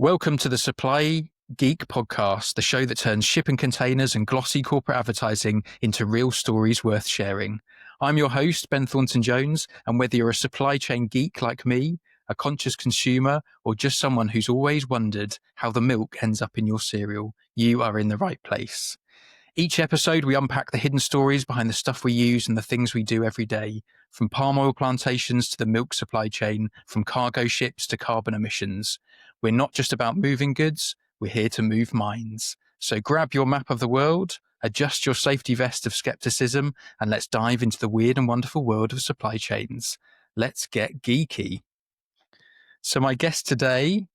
Welcome to the Supply Geek podcast, the show that turns shipping containers and glossy corporate advertising into real stories worth sharing. I'm your host, Ben Thornton-Jones, and whether you're a supply chain geek like me, a conscious consumer, or just someone who's always wondered how the milk ends up in your cereal, you are in the right place. Each episode, we unpack the hidden stories behind the stuff we use and the things we do every day, from palm oil plantations to the milk supply chain, from cargo ships to carbon emissions. We're not just about moving goods, we're here to move minds. So grab your map of the world, adjust your safety vest of skepticism, and let's dive into the weird and wonderful world of supply chains. Let's get geeky. So my guest today,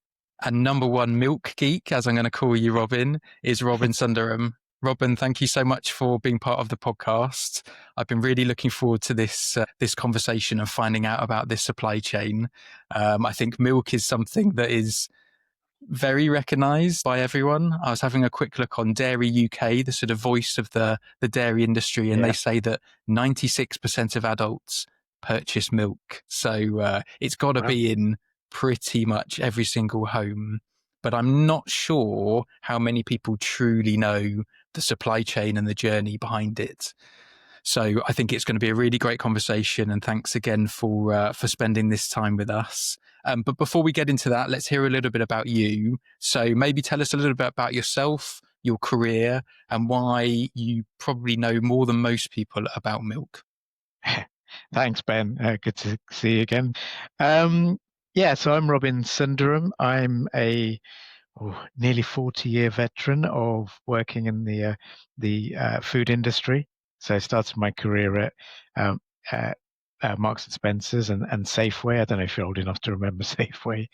and number one milk geek, as I'm going to call you, Robin, is Robin Sundaram. Robin, thank you so much for being part of the podcast. I've been really looking forward to this conversation and finding out about this supply chain. I think milk is something that is very recognised by everyone. I was having a quick look on Dairy UK, the sort of voice of the dairy industry, and they say that 96% of adults purchase milk. So it's got to be in pretty much every single home. But I'm not sure how many people truly know the supply chain and the journey behind it. So I think it's going to be a really great conversation, and thanks again for spending this time with us. But before we get into that, let's hear a little bit about you. So maybe tell us a little bit about yourself, your career, and why you probably know more than most people about milk. Thanks, Ben. Good to see you again. So I'm Robin Sundaram. I'm a nearly 40-year veteran of working in the food industry. So I started my career at Marks and Spencer's and Safeway. I don't know if you're old enough to remember Safeway.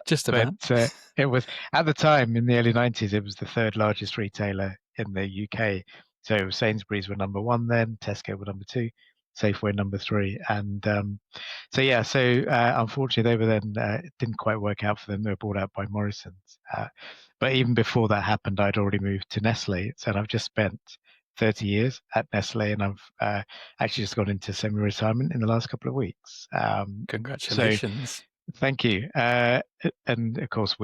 Just about. But it was, at the time, in the early 90s, it was the third largest retailer in the UK. So Sainsbury's were number one then, Tesco were number two, Safeway number three. And unfortunately, they were then, it didn't quite work out for them. They were bought out by Morrison's. But even before that happened, I'd already moved to Nestlé. So I've just spent 30 years at Nestlé, and I've actually just gone into semi-retirement in the last couple of weeks. Congratulations. So, thank you. And of course,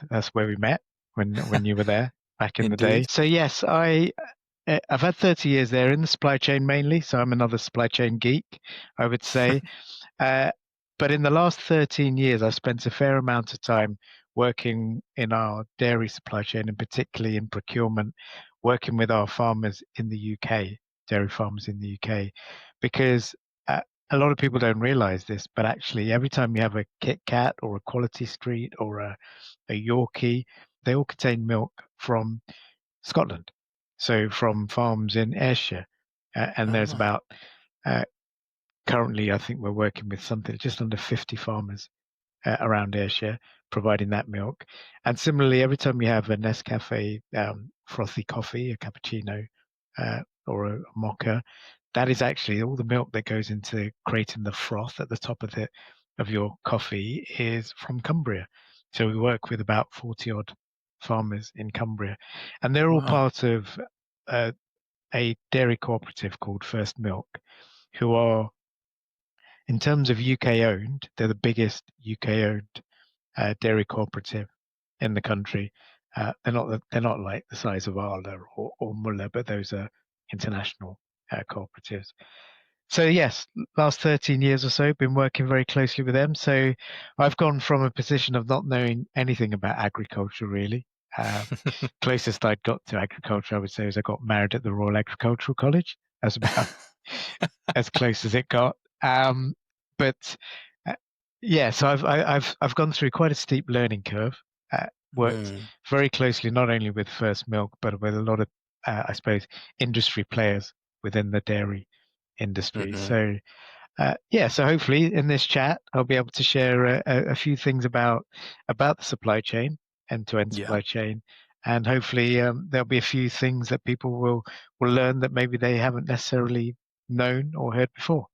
that's where we met when you were there back in the day. So yes, I've had 30 years there in the supply chain mainly, so I'm another supply chain geek, I would say. But in the last 13 years, I've spent a fair amount of time working in our dairy supply chain, and particularly in procurement, working with our farmers in the UK, dairy farmers in the UK, because a lot of people don't realise this, but actually every time you have a Kit Kat or a Quality Street or a Yorkie, they all contain milk from Scotland. So from farms in Ayrshire, and there's about, currently I think we're working with something just under 50 farmers around Ayrshire providing that milk. And similarly, every time you have a Nescafe frothy coffee, a cappuccino or a mocha, that is actually all the milk that goes into creating the froth at the top of your coffee is from Cumbria. So we work with about 40 odd farmers in Cumbria, and they're all part of a dairy cooperative called First Milk, who are, in terms of UK owned, they're the biggest UK owned dairy cooperative in the country. They're not like the size of Arla or Muller, but those are international cooperatives. So yes, last 13 years or so, been working very closely with them. So I've gone from a position of not knowing anything about agriculture really. Closest I'd got to agriculture, I would say, was I got married at the Royal Agricultural College. That's about as close as it got. So I've gone through quite a steep learning curve. Worked very closely not only with First Milk, but with a lot of, I suppose, industry players within the dairy industry. So hopefully in this chat I'll be able to share a few things about the supply chain, end-to-end supply chain, and hopefully there'll be a few things that people will learn that maybe they haven't necessarily known or heard before.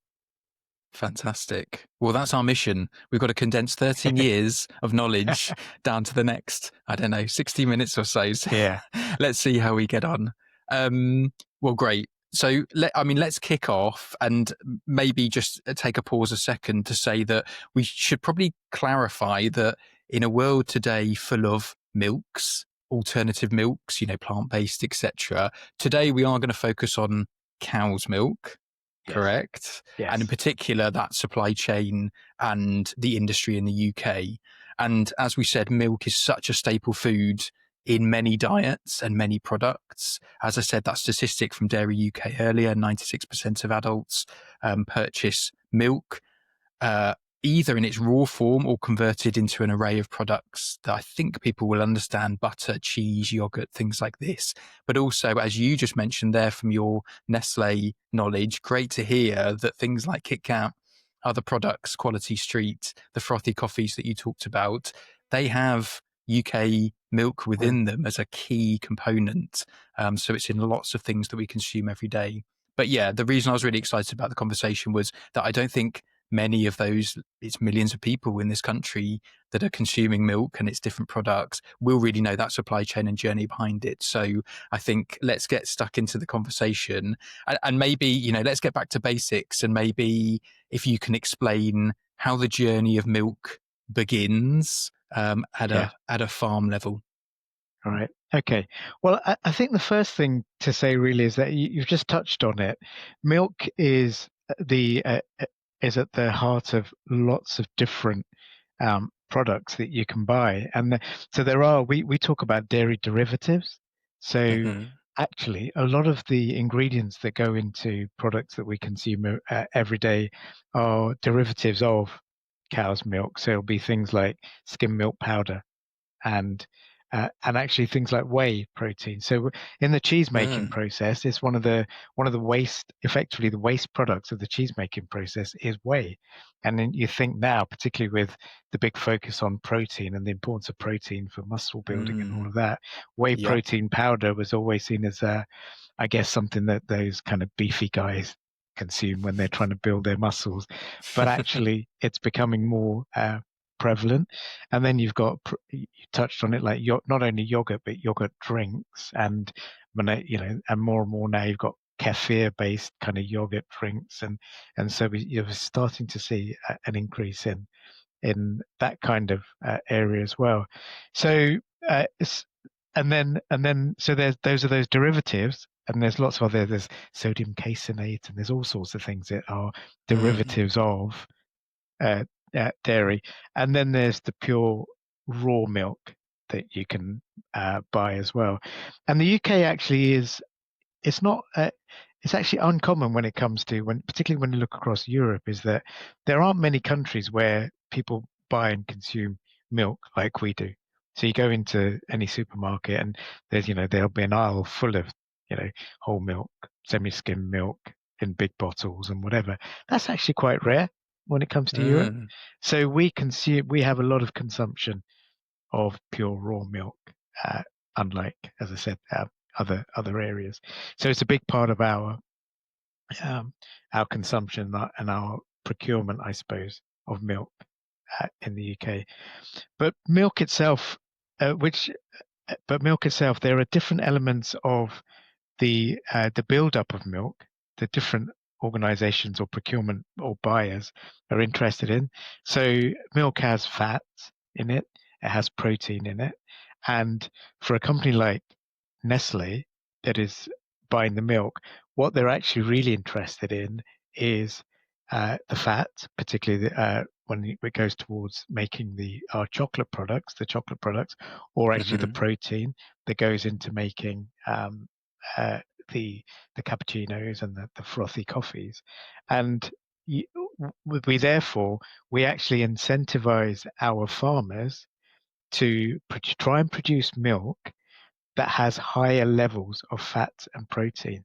Fantastic. Well, that's our mission. We've got to condense 13 years of knowledge down to the next, 60 minutes or so. So let's see how we get on. Well, great. So, let's kick off and maybe just take a pause a second to say that we should probably clarify that in a world today full of milks, alternative milks, plant-based, etc., today we are going to focus on cow's milk, Yes. correct? Yes. And in particular, that supply chain and the industry in the UK. And as we said, milk is such a staple food in many diets and many products. As I said, that statistic from Dairy UK earlier, 96% of adults purchase milk, either in its raw form or converted into an array of products that I think people will understand: butter, cheese, yogurt, things like this. But also, as you just mentioned there from your Nestlé knowledge, great to hear that things like Kit Kat, other products, Quality Street, the frothy coffees that you talked about, they have UK milk within them as a key component. So it's in lots of things that we consume every day. But yeah, the reason I was really excited about the conversation was that I don't think many of those, it's millions of people in this country that are consuming milk and its different products, will really know that supply chain and journey behind it. So I think let's get stuck into the conversation, and maybe, let's get back to basics, and maybe if you can explain how the journey of milk begins at a farm level. All right. Okay. Well, I think the first thing to say really is that you've just touched on it. Milk is is at the heart of lots of different products that you can buy, and so we talk about dairy derivatives. So actually, a lot of the ingredients that go into products that we consume every day are derivatives of cow's milk. So it'll be things like skim milk powder and actually things like whey protein. So in the cheese making process, it's one of the effectively the waste products of the cheese making process is whey. And then you think now, particularly with the big focus on protein and the importance of protein for muscle building and all of that, whey protein powder was always seen as I guess something that those kind of beefy guys consume when they're trying to build their muscles. But actually, it's becoming more prevalent. And then you've got, you touched on it, like not only yogurt, but yogurt drinks. And, and more now you've got kefir based kind of yogurt drinks. And so you're starting to see an increase in that kind of area as well. So, and then so those are those derivatives, and there's lots of there's sodium caseinate, and there's all sorts of things that are derivatives of dairy. And then there's the pure raw milk that you can buy as well. And the UK actually it's not it's actually uncommon when it comes to particularly when you look across Europe, is that there aren't many countries where people buy and consume milk like we do. So you go into any supermarket and there's there'll be an aisle full of whole milk, semi-skim milk in big bottles and whatever. That's actually quite rare when it comes to Europe. So we have a lot of consumption of pure raw milk, unlike, as I said, other areas. So it's a big part of our consumption and our procurement, I suppose, of milk in the UK. But milk itself, there are different elements of the build-up of milk, the different organizations or procurement or buyers are interested in. So milk has fat in it, it has protein in it. And for a company like Nestlé that is buying the milk, what they're actually really interested in is the fat, particularly when it goes towards making our chocolate products, or actually the protein that goes into making the cappuccinos and the frothy coffees. And we actually incentivize our farmers to try and produce milk that has higher levels of fat and protein.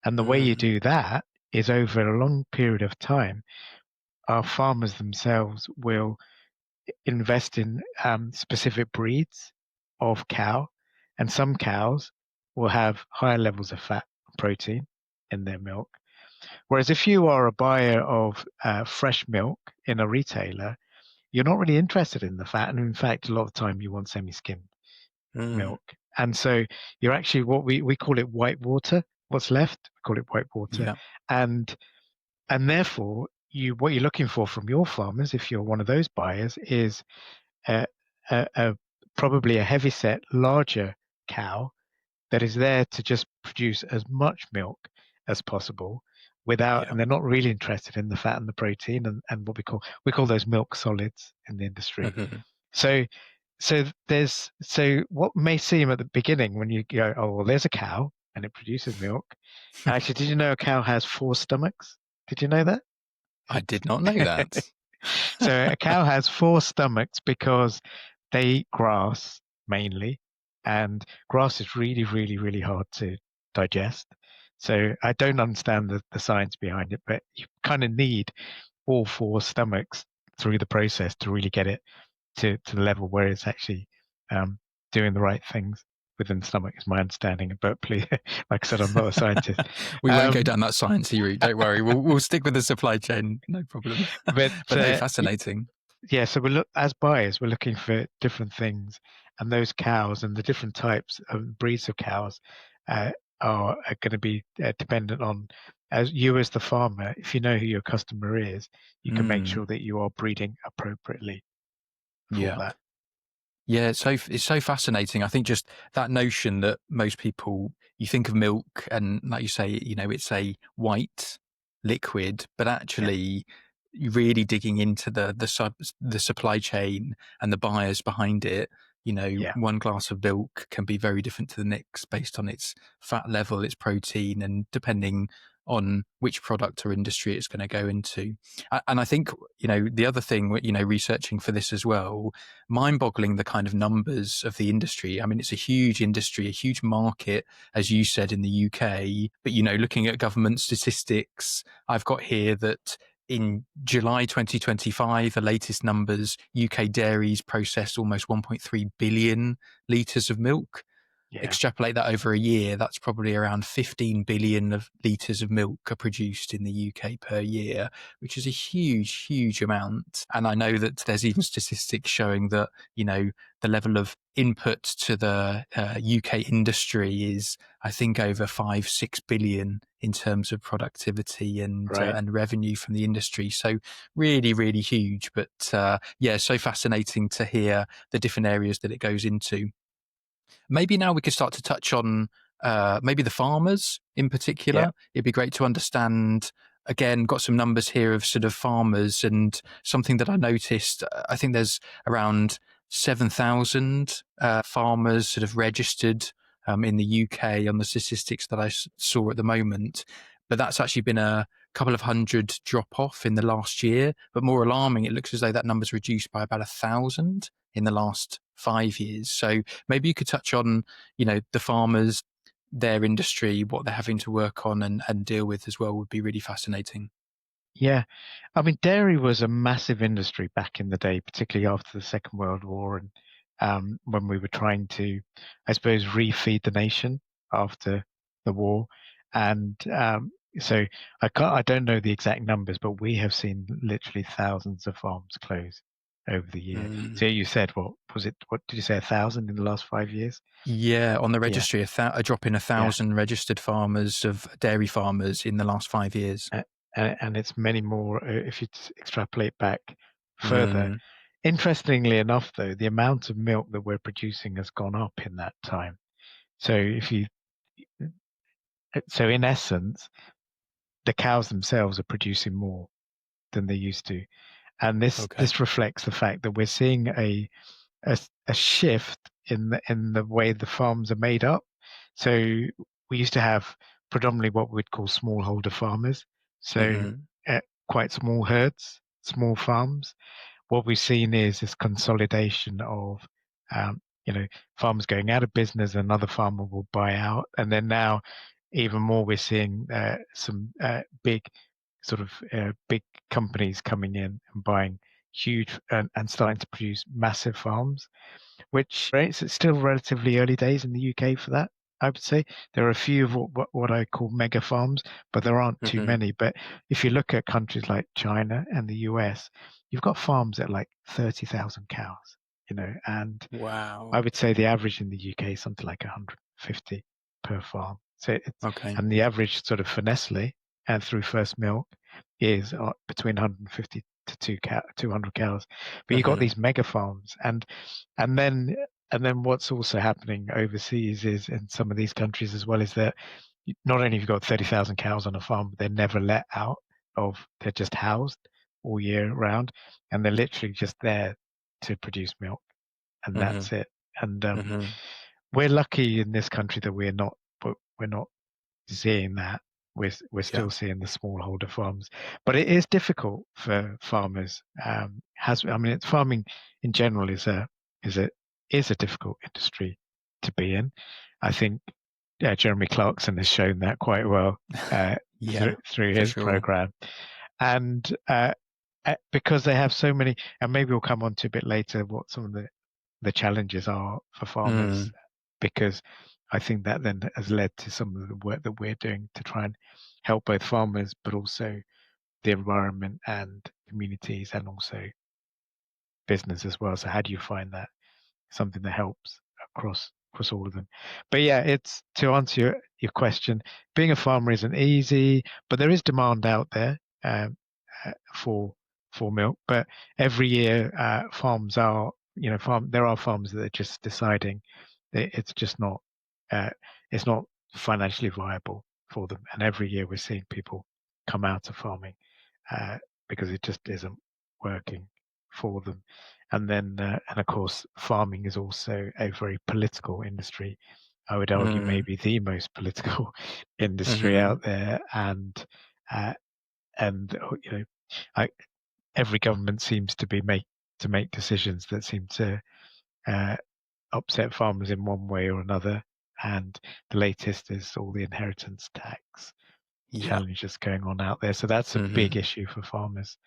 And the way you do that is over a long period of time, our farmers themselves will invest in specific breeds of cow, and some cows will have higher levels of fat and protein in their milk. Whereas if you are a buyer of fresh milk in a retailer, you're not really interested in the fat, and in fact, a lot of the time you want semi-skimmed milk. And so you're actually, what we call it white water. What's left, we call it white water. And therefore, what you're looking for from your farmers, if you're one of those buyers, is probably a heavyset, larger cow that is there to just produce as much milk as possible without, Yeah. and they're not really interested in the fat and the protein and what we call those milk solids in the industry. Mhm. So so what may seem at the beginning when you go, oh well, there's a cow and it produces milk. Actually, did you know a cow has 4 stomachs? Did you know that? I did not know that. So a cow has 4 stomachs because they eat grass mainly, and grass is really, really, really hard to digest. So I don't understand the science behind it, but you kind of need all 4 stomachs through the process to really get it to the level where it's actually doing the right things within the stomach, is my understanding. But please, like I said, I'm not a scientist. We won't go down that sciencey route. Don't worry. We'll stick with the supply chain. No problem. But But no, fascinating. yeah, so as buyers, we're looking for different things, and those cows and the different types of breeds of cows uh, are going to be dependent on, as you as the farmer, if you know who your customer is, you can make Mm, sure that you are breeding appropriately for yeah. that. Yeah, it's so fascinating. I think just that notion that most people, you think of milk and like you say, it's a white liquid, but Yeah, actually you're really digging into the supply chain and the buyers behind it. yeah, One glass of milk can be very different to the next based on its fat level, its protein, and depending on which product or industry it's going to go into. And I think, the other thing, researching for this as well, mind-boggling the kind of numbers of the industry. I mean, it's a huge industry, a huge market, as you said, in the UK. But, looking at government statistics, I've got here that in July 2025, the latest numbers, UK dairies processed almost 1.3 billion litres of milk. yeah, Extrapolate that over a year, that's probably around 15 billion of litres of milk are produced in the UK per year, which is a huge, huge amount. And I know that there's even statistics showing that, the level of input to the UK industry is, I think, over 5-6 billion in terms of productivity right. and revenue from the industry. So really, really huge. But yeah, so fascinating to hear the different areas that it goes into. Maybe now we could start to touch on maybe the farmers in Yeah, particular. It'd be great to understand. Again, got some numbers here of sort of farmers, and something that I noticed. I think there's around 7,000 farmers sort of registered in the UK on the statistics that I saw at the moment. But that's actually been a couple of hundred drop off in the last year. But more alarming, it looks as though that number's reduced by about 1,000 in the last 5 years. So maybe you could touch on, the farmers, their industry, what they're having to work on and deal with as well would be really fascinating. yeah. I mean, dairy was a massive industry back in the day, particularly after the Second World War, and when we were trying to, I suppose, refeed the nation after the war. And so I don't know the exact numbers, but we have seen literally thousands of farms close over the year. Mm. So you said, what was it? What did you say? 1,000 in the last 5 years? Yeah, on the Yeah, registry, a drop in yeah. 1,000 registered farmers of dairy farmers in the last 5 years. A- and it's many more if you extrapolate back further. Mm. Interestingly enough, though, the amount of milk that we're producing has gone up in that time. So so in essence, the cows themselves are producing more than they used to, and Okay. this reflects the fact that we're seeing a shift in the way the farms are made up. So we used to have predominantly what we'd call smallholder farmers, so Hmm. quite small herds, small farms. What we've seen is this consolidation of, um, farmers going out of business, another farmer will buy out, and then now, even more, we're seeing some big big companies coming in and buying huge and starting to produce massive farms, which it's still relatively early days in the UK for that. I would say there are a few of what I call mega farms, but there aren't too Hmm. many. But if you look at countries like China and the US, you've got farms at like 30,000 cows, and I Wow. would say the average in the UK is something like 150 per farm. So Okay. and the average sort of for Nestlé and through First Milk is between 150 to 200 cows. But you've got Mhm. these mega farms, and then what's also happening overseas is in some of these countries as well is that not only have you got 30,000 cows on a farm, but they're never let out of. They're just housed all year round, and they're literally just there to produce milk, and Mhm. that's it. And Mhm. we're lucky in this country that we're not seeing that. We're Yeah. still seeing the smallholder farms, but it is difficult for farmers. Farming in general is a is a difficult industry to be in. I think Jeremy Clarkson has shown that quite well Yeah, through for his sure. program, and because they have so many, and maybe we'll come on to a bit later what some of the challenges are for farmers, Mm. because I think that then has led to some of the work that we're doing to try and help both farmers, but also the environment and communities, and also business as well. So how do you find that something that helps across all of them? But yeah, it's to answer your question. Being a farmer isn't easy, but there is demand out there for milk. But every year, farms are there are farms that are just deciding that uh, it's not financially viable for them, and every year we're seeing people come out of farming uh, because it just isn't working for them. And of course, farming is also a very political industry. I would argue Mm. maybe the most political industry Mhm. out there, uh, and I, every government seems to make decisions that seem to uh, upset farmers in one way or another. And the latest is all the inheritance tax Yeah. challenges going on out there. So that's a big Mhm. issue for farmers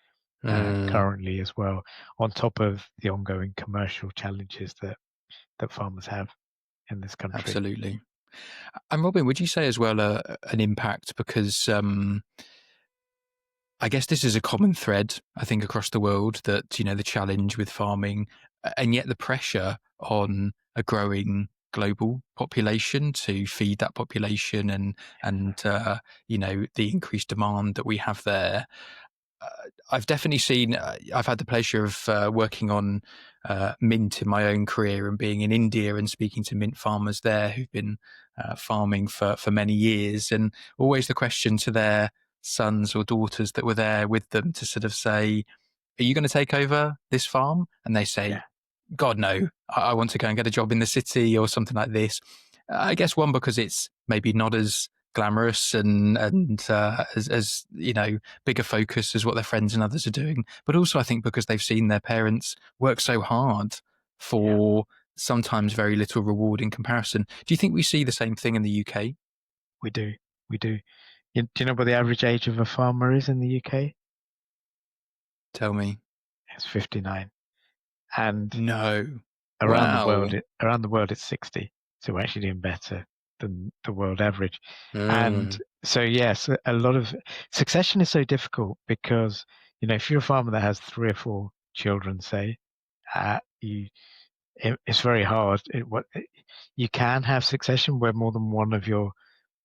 Mm. currently as well, on top of the ongoing commercial challenges that farmers have in this country. Absolutely. And Robin, would you say as well an impact because I guess this is a common thread, I think, across the world that, the challenge with farming and yet the pressure on a growing global population to feed that population and the increased demand that we have there. I've definitely seen, I've had the pleasure of working on mint in my own career and being in India and speaking to mint farmers there who've been farming for many years. And always the question to their sons or daughters that were there with them to sort of say, are you going to take over this farm? And they say, Yeah, God, no, I want to go and get a job in the city or something like this. I guess one, because it's maybe not as glamorous and as bigger focus as what their friends and others are doing, but also I think because they've seen their parents work so hard yeah, for sometimes very little reward in comparison. Do you think we see the same thing in the UK? we do. We do. Do you know what the average age of a farmer is in the UK? Tell me. It's 59. And No. around the world, Wow. it's 60. So we're actually doing better than the world average. And Mm, so, yes, a lot of succession is so difficult because, if you're a farmer that has 3 or 4 children, say, you it's very hard. You can have succession where more than one of your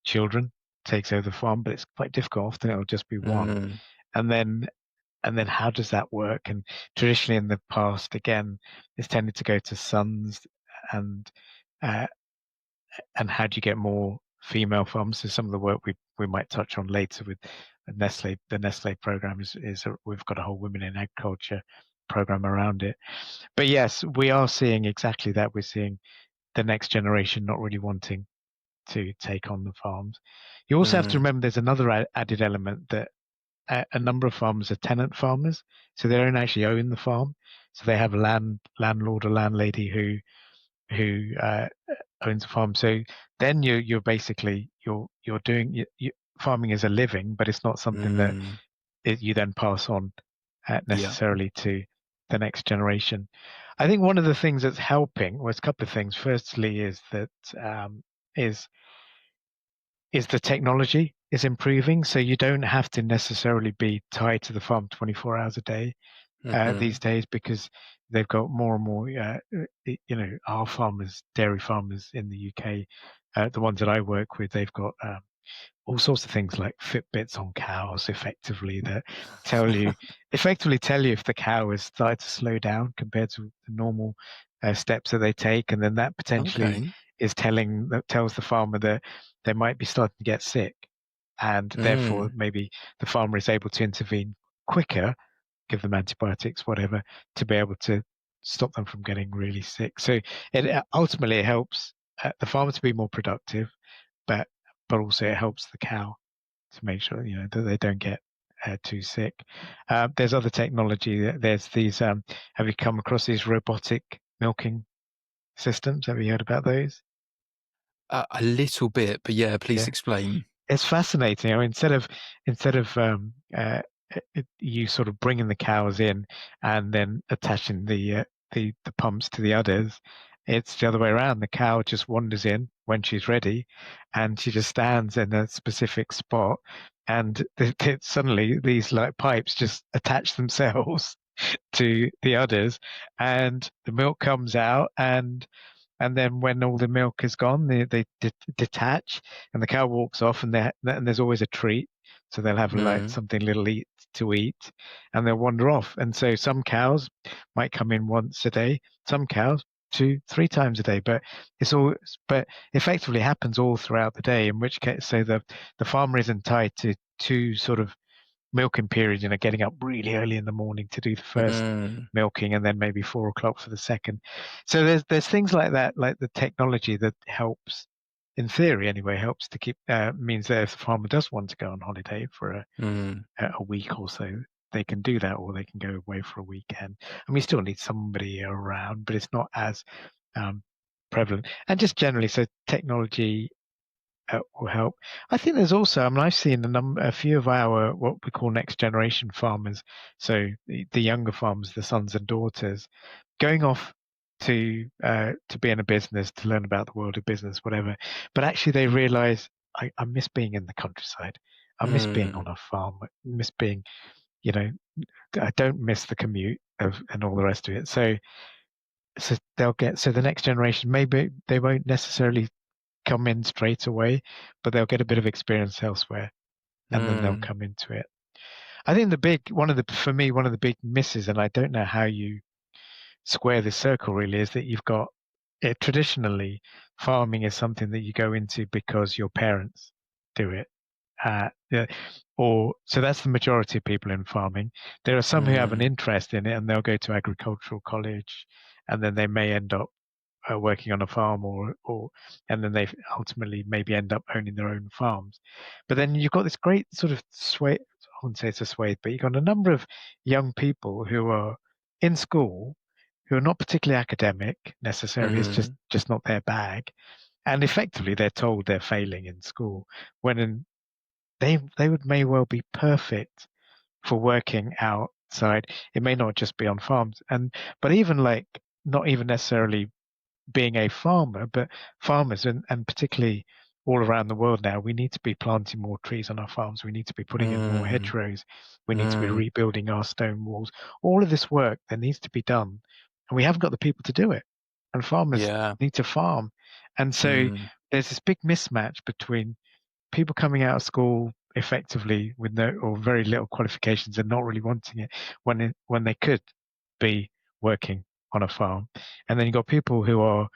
children takes over the farm, but it's quite difficult. Often it'll just be one. mm, And then how does that work? And traditionally in the past, again, it's tended to go to sons, and uh, how do you get more female farms? So some of the work we might touch on later with Nestle. The Nestle program we've got a whole women in agriculture program around it. But yes, we are seeing exactly that. We're seeing the next generation not really wanting to take on the farms. You also have to mm, remember there's another added element that a number of farmers are tenant farmers, so they don't actually own the farm. So they have a landlord or landlady who owns a farm. So then you're basically you're doing farming as a living, but it's not something that mm. you then pass on Yeah. necessarily to the next generation. I think one of the things that's helping, well, it's a couple of things. Firstly, is that is the technology is improving, so you don't have to necessarily be tied to the farm 24 hours a day these Mhm. days, because they've got more and more. Our farmers, dairy farmers in the UK, the ones that I work with, they've got all sorts of things like Fitbits on cows effectively that tell you effectively tell you if the cow has started to slow down compared to the normal steps that they take, and then that potentially Okay. tells the farmer that they might be starting to get sick, and therefore Mm. maybe the farmer is able to intervene quicker, give them antibiotics, whatever, to be able to stop them from getting really sick. So ultimately it helps the farmer to be more productive, but also it helps the cow to make sure that they don't get too sick. There's other technology. There's these. Have you come across these robotic milking systems? Have you heard about those? A little bit, but yeah, please Yeah. explain. It's fascinating. I mean, instead of you sort of bringing the cows in and then attaching the pumps to the udders, it's the other way around. The cow just wanders in when she's ready, and she just stands in a specific spot, and suddenly these like pipes just attach themselves to the udders, and the milk comes out, and then when all the milk is gone, they detach, and the cow walks off, and there's always a treat. So they'll have like Mm. something little to eat, and they'll wander off. And so some cows might come in once a day, some cows two, three times a day, but effectively happens all throughout the day. In which case, so the farmer isn't tied to two sort of milking period, getting up really early in the morning to do the first Mm. milking and then maybe 4 o'clock for the second. So there's things like that, like the technology that helps, in theory anyway, helps to keep means that if the farmer does want to go on holiday for Mm. a week or so, they can do that, or they can go away for a weekend. And we still need somebody around, but it's not as um, prevalent. And just generally, so technology will help. I think there's also, I mean, I've seen a few of our what we call next generation farmers, so the younger farmers, the sons and daughters, going off to be in a business, to learn about the world of business, whatever. But actually, they realise I miss being in the countryside. I miss being on Mm. a farm. I miss being, you know, I don't miss the commute and all the rest of it. So the next generation, maybe they won't necessarily come in straight away, but they'll get a bit of experience elsewhere, and then they'll Mm. come into it. I think for me, one of the big misses, and I don't know how you square this circle really, is that you've got traditionally farming is something that you go into because your parents do it. Yeah, or so that's the majority of people in farming. There are some who have an Mm. interest in it, and they'll go to agricultural college, and then they may end up working on a farm, or and then they ultimately maybe end up owning their own farms. But then you've got this great sort of sway. I wouldn't say it's a sway, but you've got a number of young people who are in school who are not particularly academic necessarily. It's just Mm. just not their bag, and effectively they're told they're failing in school when they would may well be perfect for working outside. It may not just be on farms, but even like not even necessarily being a farmer, but farmers, and particularly all around the world now, we need to be planting more trees on our farms. We need to be putting in more Mm. hedgerows. We need to be Mm. rebuilding our stone walls. All of this work that needs to be done, and we haven't got the people to do it. And farmers Yeah. need to farm. And so Mm. there's this big mismatch between people coming out of school effectively with no or very little qualifications and not really wanting it when they could be working on a farm. And then you've got people who are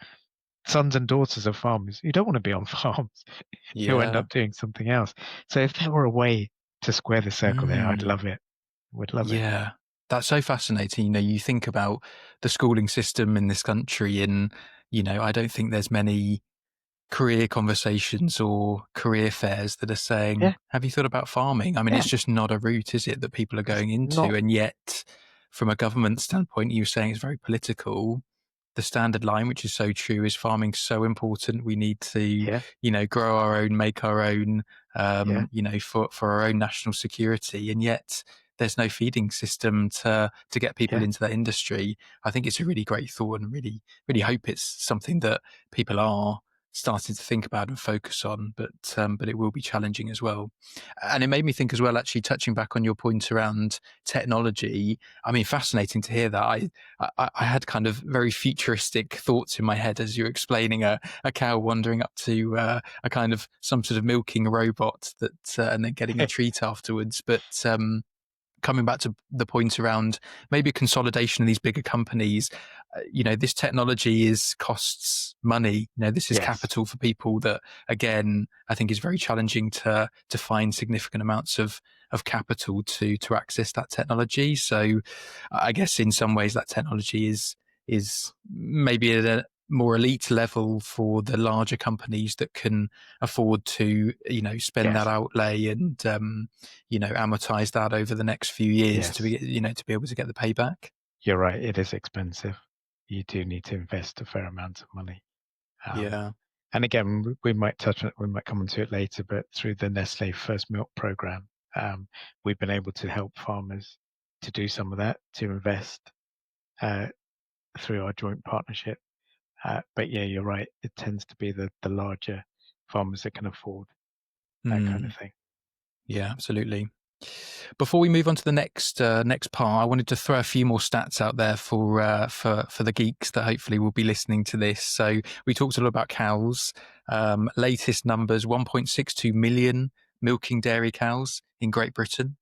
sons and daughters of farmers who don't want to be on farms, who end Yeah. up doing something else. So if there were a way to square the circle there, I'd Mm. love it. Would love it. Yeah. That's so fascinating. You think about the schooling system in this country, and, I don't think there's many career conversations or career fairs that are saying, Yeah, have you thought about farming? I mean, yeah. it's just not a route, is it, that people are It's going into? not. And yet, from a government standpoint, you were saying it's very political. The standard line, which is so true, is farming's so important. We need to, Yeah, grow our own, make our own, yeah, for our own national security. And yet there's no feeding system to get people yeah. into that industry. I think it's a really great thought, and really, really hope it's something that people are starting to think about and focus on, but it will be challenging as well. And it made me think as well, actually touching back on your point around technology. I mean, fascinating to hear that. I had kind of very futuristic thoughts in my head as you were explaining a cow wandering up to a kind of some sort of milking robot that and then getting a treat afterwards. But coming back to the point around maybe a consolidation of these bigger companies, this technology costs money. This is Yes. capital for people that, again, I think is very challenging to find significant amounts of capital to access that technology. So I guess in some ways that technology is maybe at a more elite level for the larger companies that can afford to, spend Yes. that outlay and, amortize that over the next few years to Yes. be, to be able to get the payback. You're right. It is expensive. You do need to invest a fair amount of money. Yeah. And again, we might touch on it, we might come onto it later, but through the Nestlé First Milk program, we've been able to help farmers to do some of that, to invest through our joint partnership. But yeah, you're right. It tends to be the larger farmers that can afford that kind of thing. Yeah, absolutely. Before we move on to the next part, I wanted to throw a few more stats out there for the geeks that hopefully will be listening to this. So we talked a lot about cows. Latest numbers: 1.62 million milking dairy cows in Great Britain.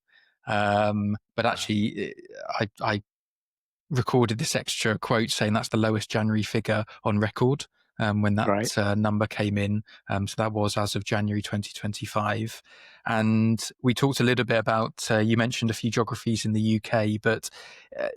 But actually, I recorded this extra quote saying that's the lowest January figure on record when that Right. number came in. So that was as of January 2025. And we talked a little bit about, you mentioned a few geographies in the UK, but,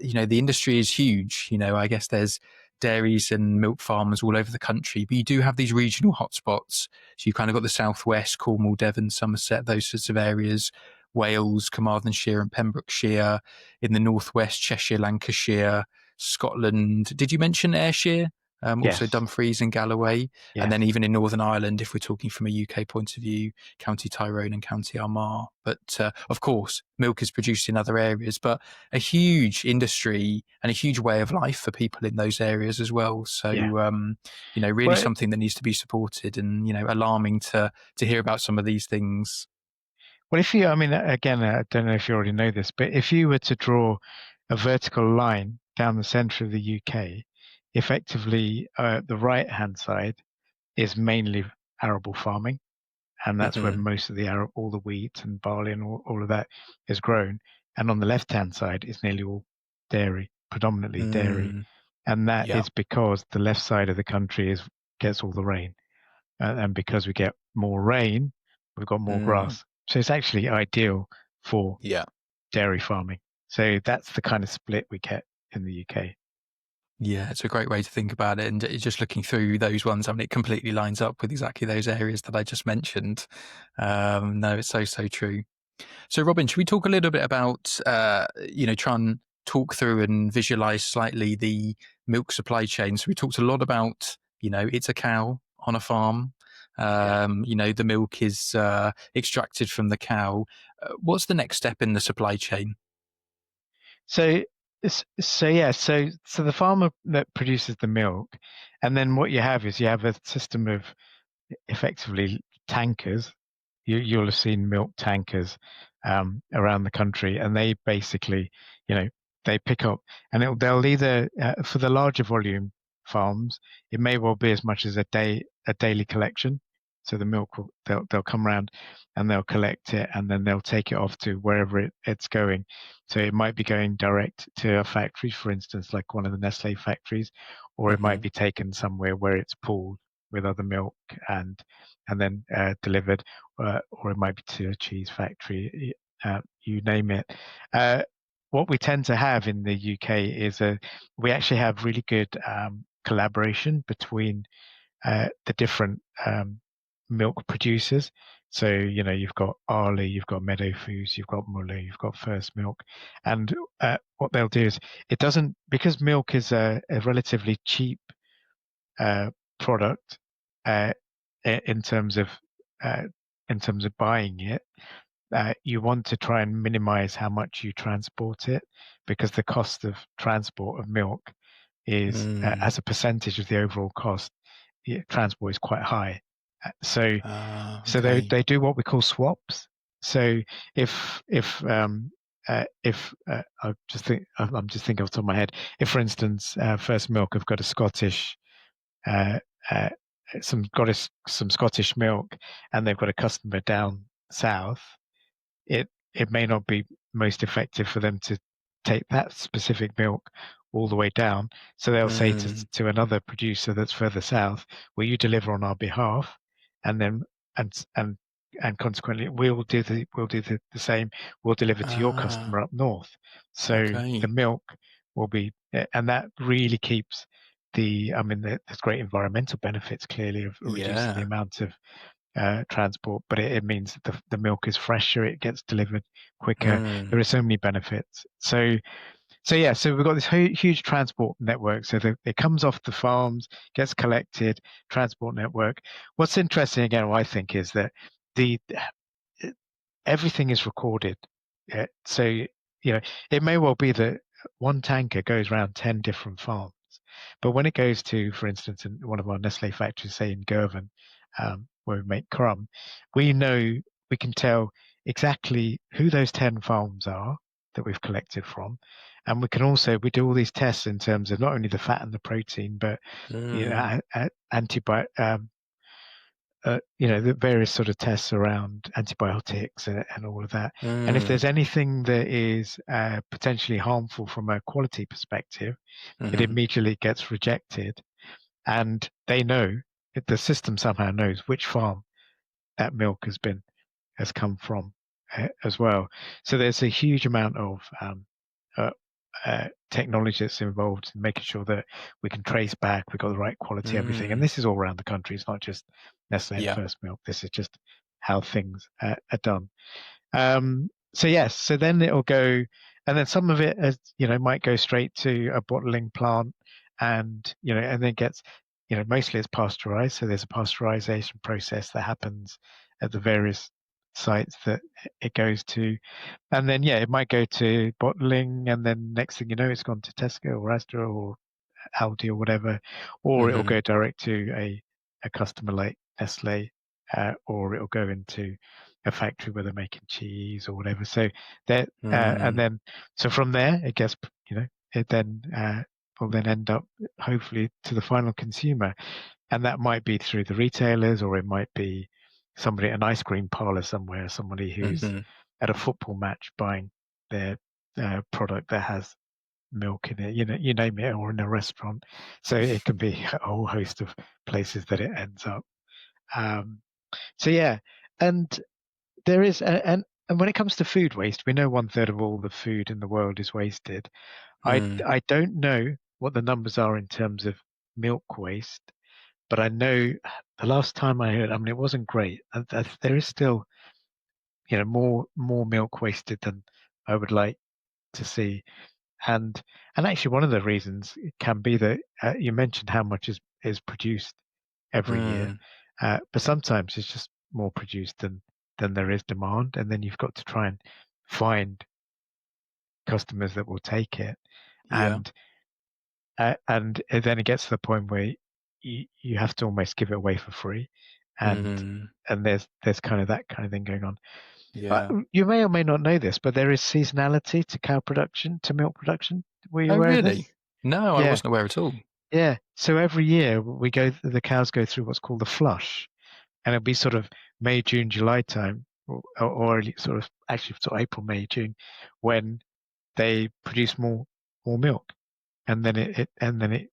the industry is huge. I guess there's dairies and milk farmers all over the country, but you do have these regional hotspots. So you kind of got the Southwest, Cornwall, Devon, Somerset, those sorts of areas, Wales, Carmarthenshire and Pembrokeshire. In the Northwest, Cheshire, Lancashire, Scotland. Did you mention Ayrshire? Also Yes. Dumfries and Galloway. Yes. And then even in Northern Ireland, if we're talking from a UK point of view, County Tyrone and County Armagh. But of course, milk is produced in other areas, but a huge industry and a huge way of life for people in those areas as well. So, Yeah. really Well, something that needs to be supported, and, alarming to hear about some of these things. Well, I mean, again, I don't know if you already know this, but if you were to draw a vertical line down the center of the UK, effectively, the right-hand side is mainly arable farming, and that's where most of all the wheat and barley and all of that is grown. And on the left-hand side is nearly all dairy, predominantly dairy, and that Yeah. is because the left side of the country gets all the rain, and because we get more rain, we've got more grass. So it's actually ideal for Yeah. dairy farming. So that's the kind of split we get in the UK. Yeah, it's a great way to think about it. And just looking through those ones, I mean, it completely lines up with exactly those areas that I just mentioned. No, it's so, so true. So, Robin, should we talk a little bit about, try and talk through and visualize slightly the milk supply chain? So we talked a lot about, it's a cow on a farm. The milk is extracted from the cow. What's the next step in the supply chain? So so the farmer that produces the milk, and then what you have is you have a system of effectively tankers. You'll have seen milk tankers around the country, and they basically, they pick up, and they'll either for the larger volume farms, it may well be as much as a daily collection. So the milk they'll come around and they'll collect it, and then they'll take it off to wherever it's going. So it might be going direct to a factory, for instance, like one of the Nestlé factories, or it might be taken somewhere where it's pooled with other milk and then delivered, or it might be to a cheese factory, you name it. What we tend to have in the UK is we actually have really good collaboration between the different milk producers. So, you've got Arley, you've got Meadow Foods, you've got Muller, you've got First Milk. And what they'll do is because milk is a relatively cheap product uh, in terms of buying it, you want to try and minimize how much you transport it, because the cost of transport of milk is as a percentage of the overall cost transport is quite high. So Okay. they do what we call swaps. So if I'm just thinking off the top of my head. If, for instance, First Milk have got a Scottish uh, uh, some Scottish milk, and they've got a customer down south, it may not be most effective for them to take that specific milk all the way down. So they'll say to another producer that's further south, "Will you deliver on our behalf?" And then and and and consequently, we'll do the same. We'll deliver to your Ah, customer up north. So the okay. milk will be, and that really keeps I mean, there's great environmental benefits clearly of reducing the Yeah. amount of transport, but it means that the milk is fresher, it gets delivered quicker. Mm, There are so many benefits. So we've got this huge transport network. So it comes off the farms, gets collected, transport network. What's interesting again, what I think, is that the everything is recorded. So it may well be that one tanker goes around 10 different farms, but when it goes to, for instance, in one of our Nestle factories, say in Girvan, where we make crumb, we know we can tell exactly who those 10 farms are that we've collected from, and we do all these tests in terms of not only the fat and the protein, but mm, the various sort of tests around antibiotics and all of that. And if mm, there's anything that is potentially harmful from a quality perspective, it mm, immediately gets rejected. And they know, the system somehow knows which farm that milk has come from as well. So there's a huge amount of uh, technology that's involved in making sure that we can trace back, we've got the right quality, everything. And mm. this is all around the country. It's not just Nestle and Yeah. First Milk. This is just how things are done. So yes, so then it'll go, and then some of it, as might go straight to a bottling plant, and and then gets, mostly it's pasteurized. So there's a pasteurization process that happens at the various sites that it goes to, and then it might go to bottling, and then next thing you know, it's gone to Tesco or Asda or Aldi or whatever, or it'll Mm-hmm. go direct to a customer like Nestle, or it'll go into a factory where they're making cheese or whatever. So that and Mm, then so from there it gets, it then will then end up hopefully to the final consumer, and that might be through the retailers, or it might be somebody at an ice cream parlor somewhere, somebody who's mm-hmm. at a football match buying their product that has milk in it, you name it, or in a restaurant. So it can be a whole host of places that it ends up. Um, so yeah, and there is, and when it comes to food waste, we know 1/3 of all the food in the world is wasted. Mm, I don't know what the numbers are in terms of milk waste, but I know the last time I heard, I mean, it wasn't great. There is still, more milk wasted than I would like to see. And actually, one of the reasons it can be that you mentioned how much is produced every year, mm, but sometimes it's just more produced than there is demand, and then you've got to try and find customers that will take it, yeah. and then it gets to the point where you have to almost give it away for free, and Mm, there's kind of that kind of thing going on. yeah. You may or may not know this, but there is seasonality to milk production. Were you Oh, aware of really? this? No, I Yeah. wasn't aware at all. Yeah. So every year the cows go through what's called the flush, and it'll be sort of May, June, July time, or early, sort of actually sort of April, May, June, when they produce more milk, and then it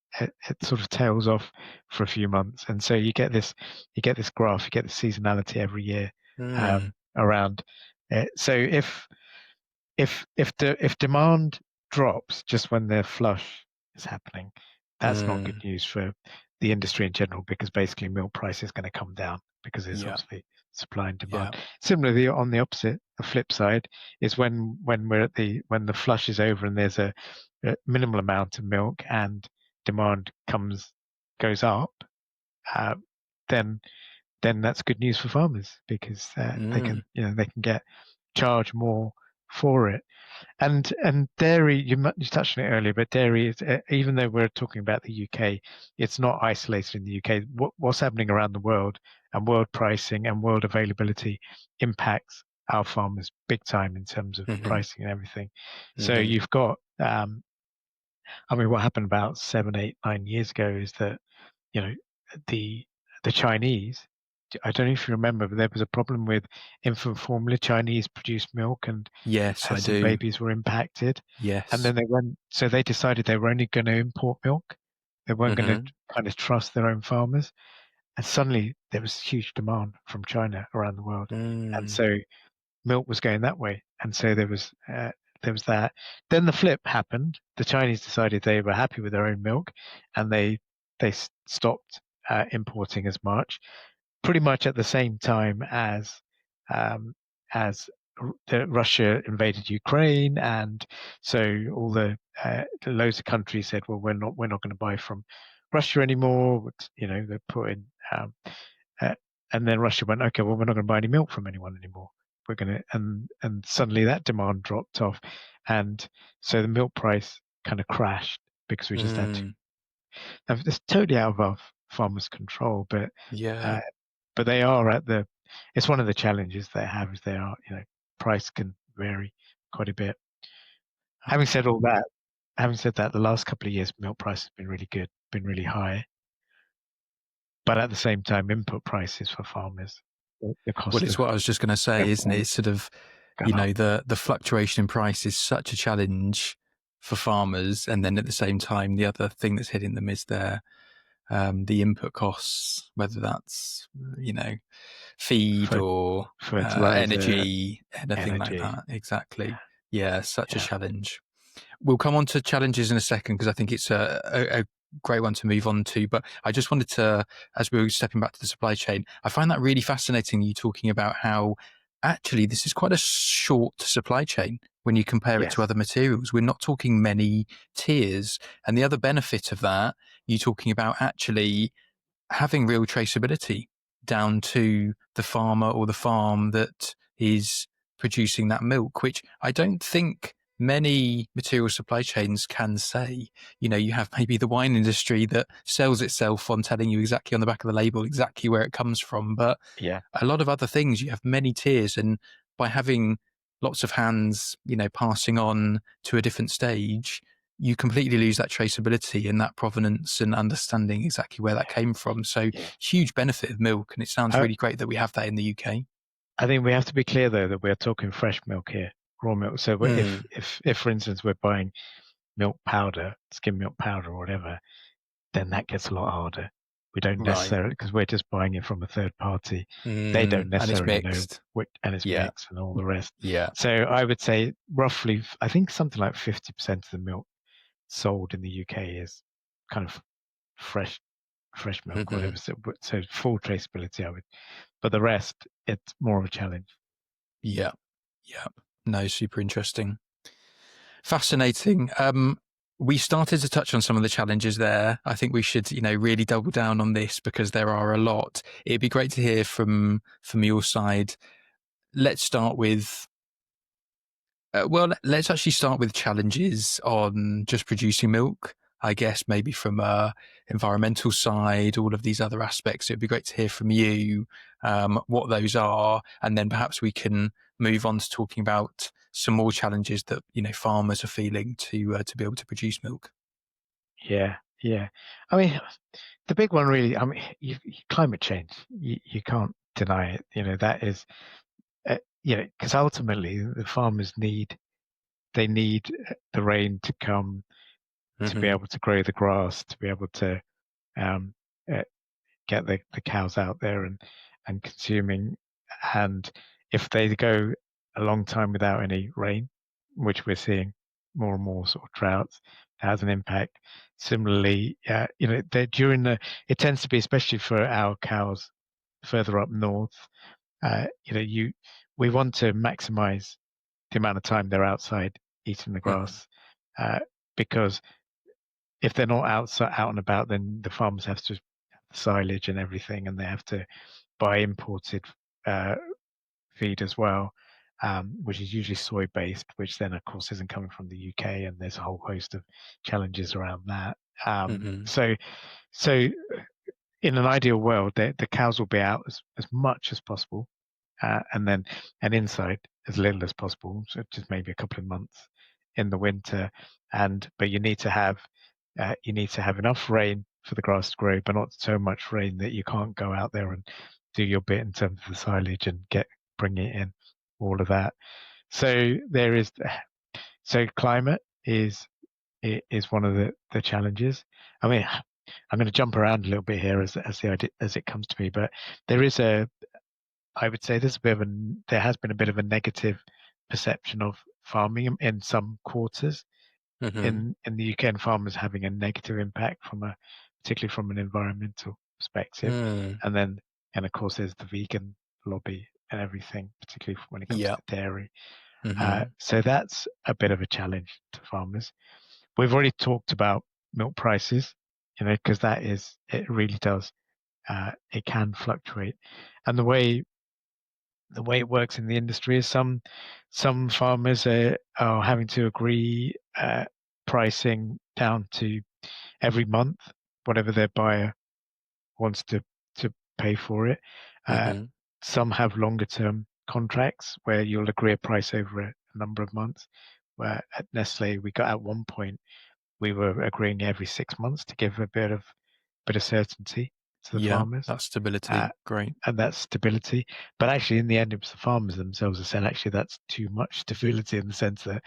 sort of tails off for a few months, and so you get this graph, you get the seasonality every year Mm, around. So if demand drops just when their flush is happening, that's not good mm, news for the industry in general, because basically milk price is going to come down because it's yeah. obviously supply and Yeah. demand. Similarly, on the flip side is when when the flush is over and there's a minimal amount of milk and demand goes up, uh, then that's good news for farmers, because they Mm, can get charge more for it. And dairy, you touched on it earlier, but dairy is, even though we're talking about the UK, it's not isolated in the UK. What's happening around the world and world pricing and world availability impacts our farmers big time in terms of Hmm. pricing and everything. So Hmm. you've got, I mean, what happened about 7, 8, 9 years ago is that, you know, the the Chinese, I don't know if you remember, but there was a problem with infant formula. Chinese produced milk, and Yes, I some do. babies were impacted. And Yes. then so they decided they were only going to import milk. They weren't going to Hmm. kind of trust their own farmers. And suddenly there was huge demand from China around the world. And Mm. so milk was going that way. And so there was that. Then the flip happened. The Chinese decided they were happy with their own milk, and they stopped importing as much, pretty much at the same time um, as Russia invaded Ukraine, and so all loads of countries said, well, we're not going to buy from Russia anymore. You know, they put in, uh, and then Russia went, okay, well, we're not going to buy any milk from anyone anymore. We're going to, and suddenly that demand dropped off, and so the milk price kind of crashed because we just had to. Mm. Now, it's totally out of our farmers' control, Yeah. uh, but they are at the. It's one of the challenges they have is they are, you know, price can vary quite a bit. Having said all that, having said that, the last couple of years milk price has been really good, been really high, but at the same time, input prices for farmers, the Well, cost it's of what I was just going to say, isn't it? everything It's sort of, gone up. the fluctuation in price is such a challenge for farmers, and then at the same time, the other thing that's hitting them is the input costs, whether that's feed Fer- or Fertilizer, energy, anything like energy. that. Exactly. Yeah, such a Yeah. challenge. We'll come on to challenges in a second because I think it's a great one to move on to. But I just wanted to, as we were stepping back to the supply chain, I find that really fascinating. You talking about how actually this is quite a short supply chain when you compare it to Yes. other materials. We're not talking many tiers. And the other benefit of that, you talking about actually having real traceability down to the farmer or the farm that is producing that milk, which I don't think many material supply chains can say. You have maybe the wine industry that sells itself on telling you exactly on the back of the label exactly where it comes from, but Yeah. a lot of other things you have many tiers, and by having lots of hands passing on to a different stage, you completely lose that traceability and that provenance and understanding exactly where that came from. So Yeah. huge benefit of milk, and it sounds I, really great that we have that in the UK. I think we have to be clear though that we're talking fresh milk here, raw milk. So Mm, if for instance we're buying milk powder, skim milk powder or whatever, then that gets a lot harder. We don't right. necessarily, because we're just buying it from a third party. They don't And it's necessarily know mixed. which, and it's Yeah. mixed and all the rest. Yeah. So I would say roughly, I think something like 50% of the milk sold in the UK is kind of fresh, fresh milk, Hmm. whatever. So full traceability, I would, but the rest, it's more of a challenge. Yeah. Yeah. No, super interesting. Fascinating. We started to touch on some of the challenges there. I think we should, really double down on this because there are a lot. It'd be great to hear from your side. Let's start with let's actually start with challenges on just producing milk. I guess maybe from a environmental side, all of these other aspects. It'd be great to hear from you what those are, and then perhaps we can move on to talking about some more challenges that farmers are feeling to be able to produce milk. Yeah, yeah. I mean, the big one really, I mean, climate change, you can't deny it. You know, that is, because ultimately the farmers they need the rain to come to be Hmm. able to grow the grass, to be able to um, uh, get the cows out there and consuming. And if they go a long time without any rain, which we're seeing more and more sort of droughts, it has an impact. Similarly, during it tends to be especially for our cows further up north. Uh, you know, you we want to maximize the amount of time they're outside eating the Hmm. grass, uh, because if they're not out and about, then the farmers have to have silage and everything, and they have to buy imported uh, feed as well. which is usually soy based, which then of course isn't coming from the UK, and there's a whole host of challenges around that. Mm-hmm. So in an ideal world, the cows will be out as much as possible, and inside as little as possible, so just maybe a couple of months in the winter. But you need to have enough rain for the grass to grow, but not so much rain that you can't go out there and do your bit in terms of the silage and bring it in, all of that. So climate is one of the challenges. I mean, I'm going to jump around a little bit here as the idea as it comes to me, but I would say there has been a bit of a negative perception of farming in some quarters Mm-hmm. in the UK, and farmers having a negative impact particularly from an environmental perspective, Mm. and of course there's the vegan lobby and everything, particularly when it comes Yeah. to dairy. Mm-hmm. So that's a bit of a challenge to farmers. We've already talked about milk prices, because it really does. It can fluctuate, and the way it works in the industry is some farmers are having to agree pricing down to every month, whatever their buyer wants to pay for it. Uh, Mm-hmm. some have longer term contracts where you'll agree a price over a number of months. Where at Nestlé, we got at one point we were agreeing every 6 months to give a bit of certainty to the Yeah, farmers. that Uh, stability. Great. and that stability. But actually, in the end, it was the farmers themselves that said, actually, that's too much stability in the sense that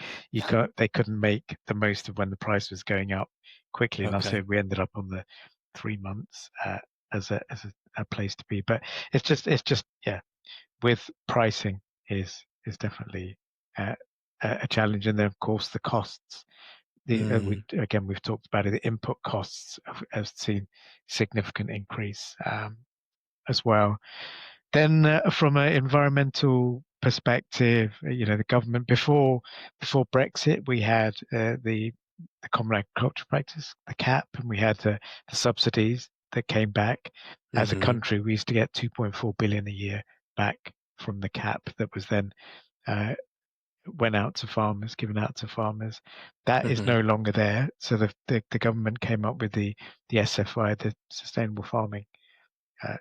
they couldn't make the most of when the price was going up quickly enough. So Okay. we ended up on the 3 months as a place to be. But it's just yeah, with pricing is definitely uh, a challenge, and then of course the costs. Mm. We've talked about it. The input costs have seen significant increase as well. Then, from an environmental perspective, the government before Brexit, we had the Common Agricultural Practice, the CAP, and we had the subsidies that came back. As a Mm-hmm. country, we used to get 2.4 billion a year back from the CAP that was then uh, went out to farmers, given out to farmers. That is Mm-hmm. no longer there. So the government came up with the SFI, the Sustainable Farming uh,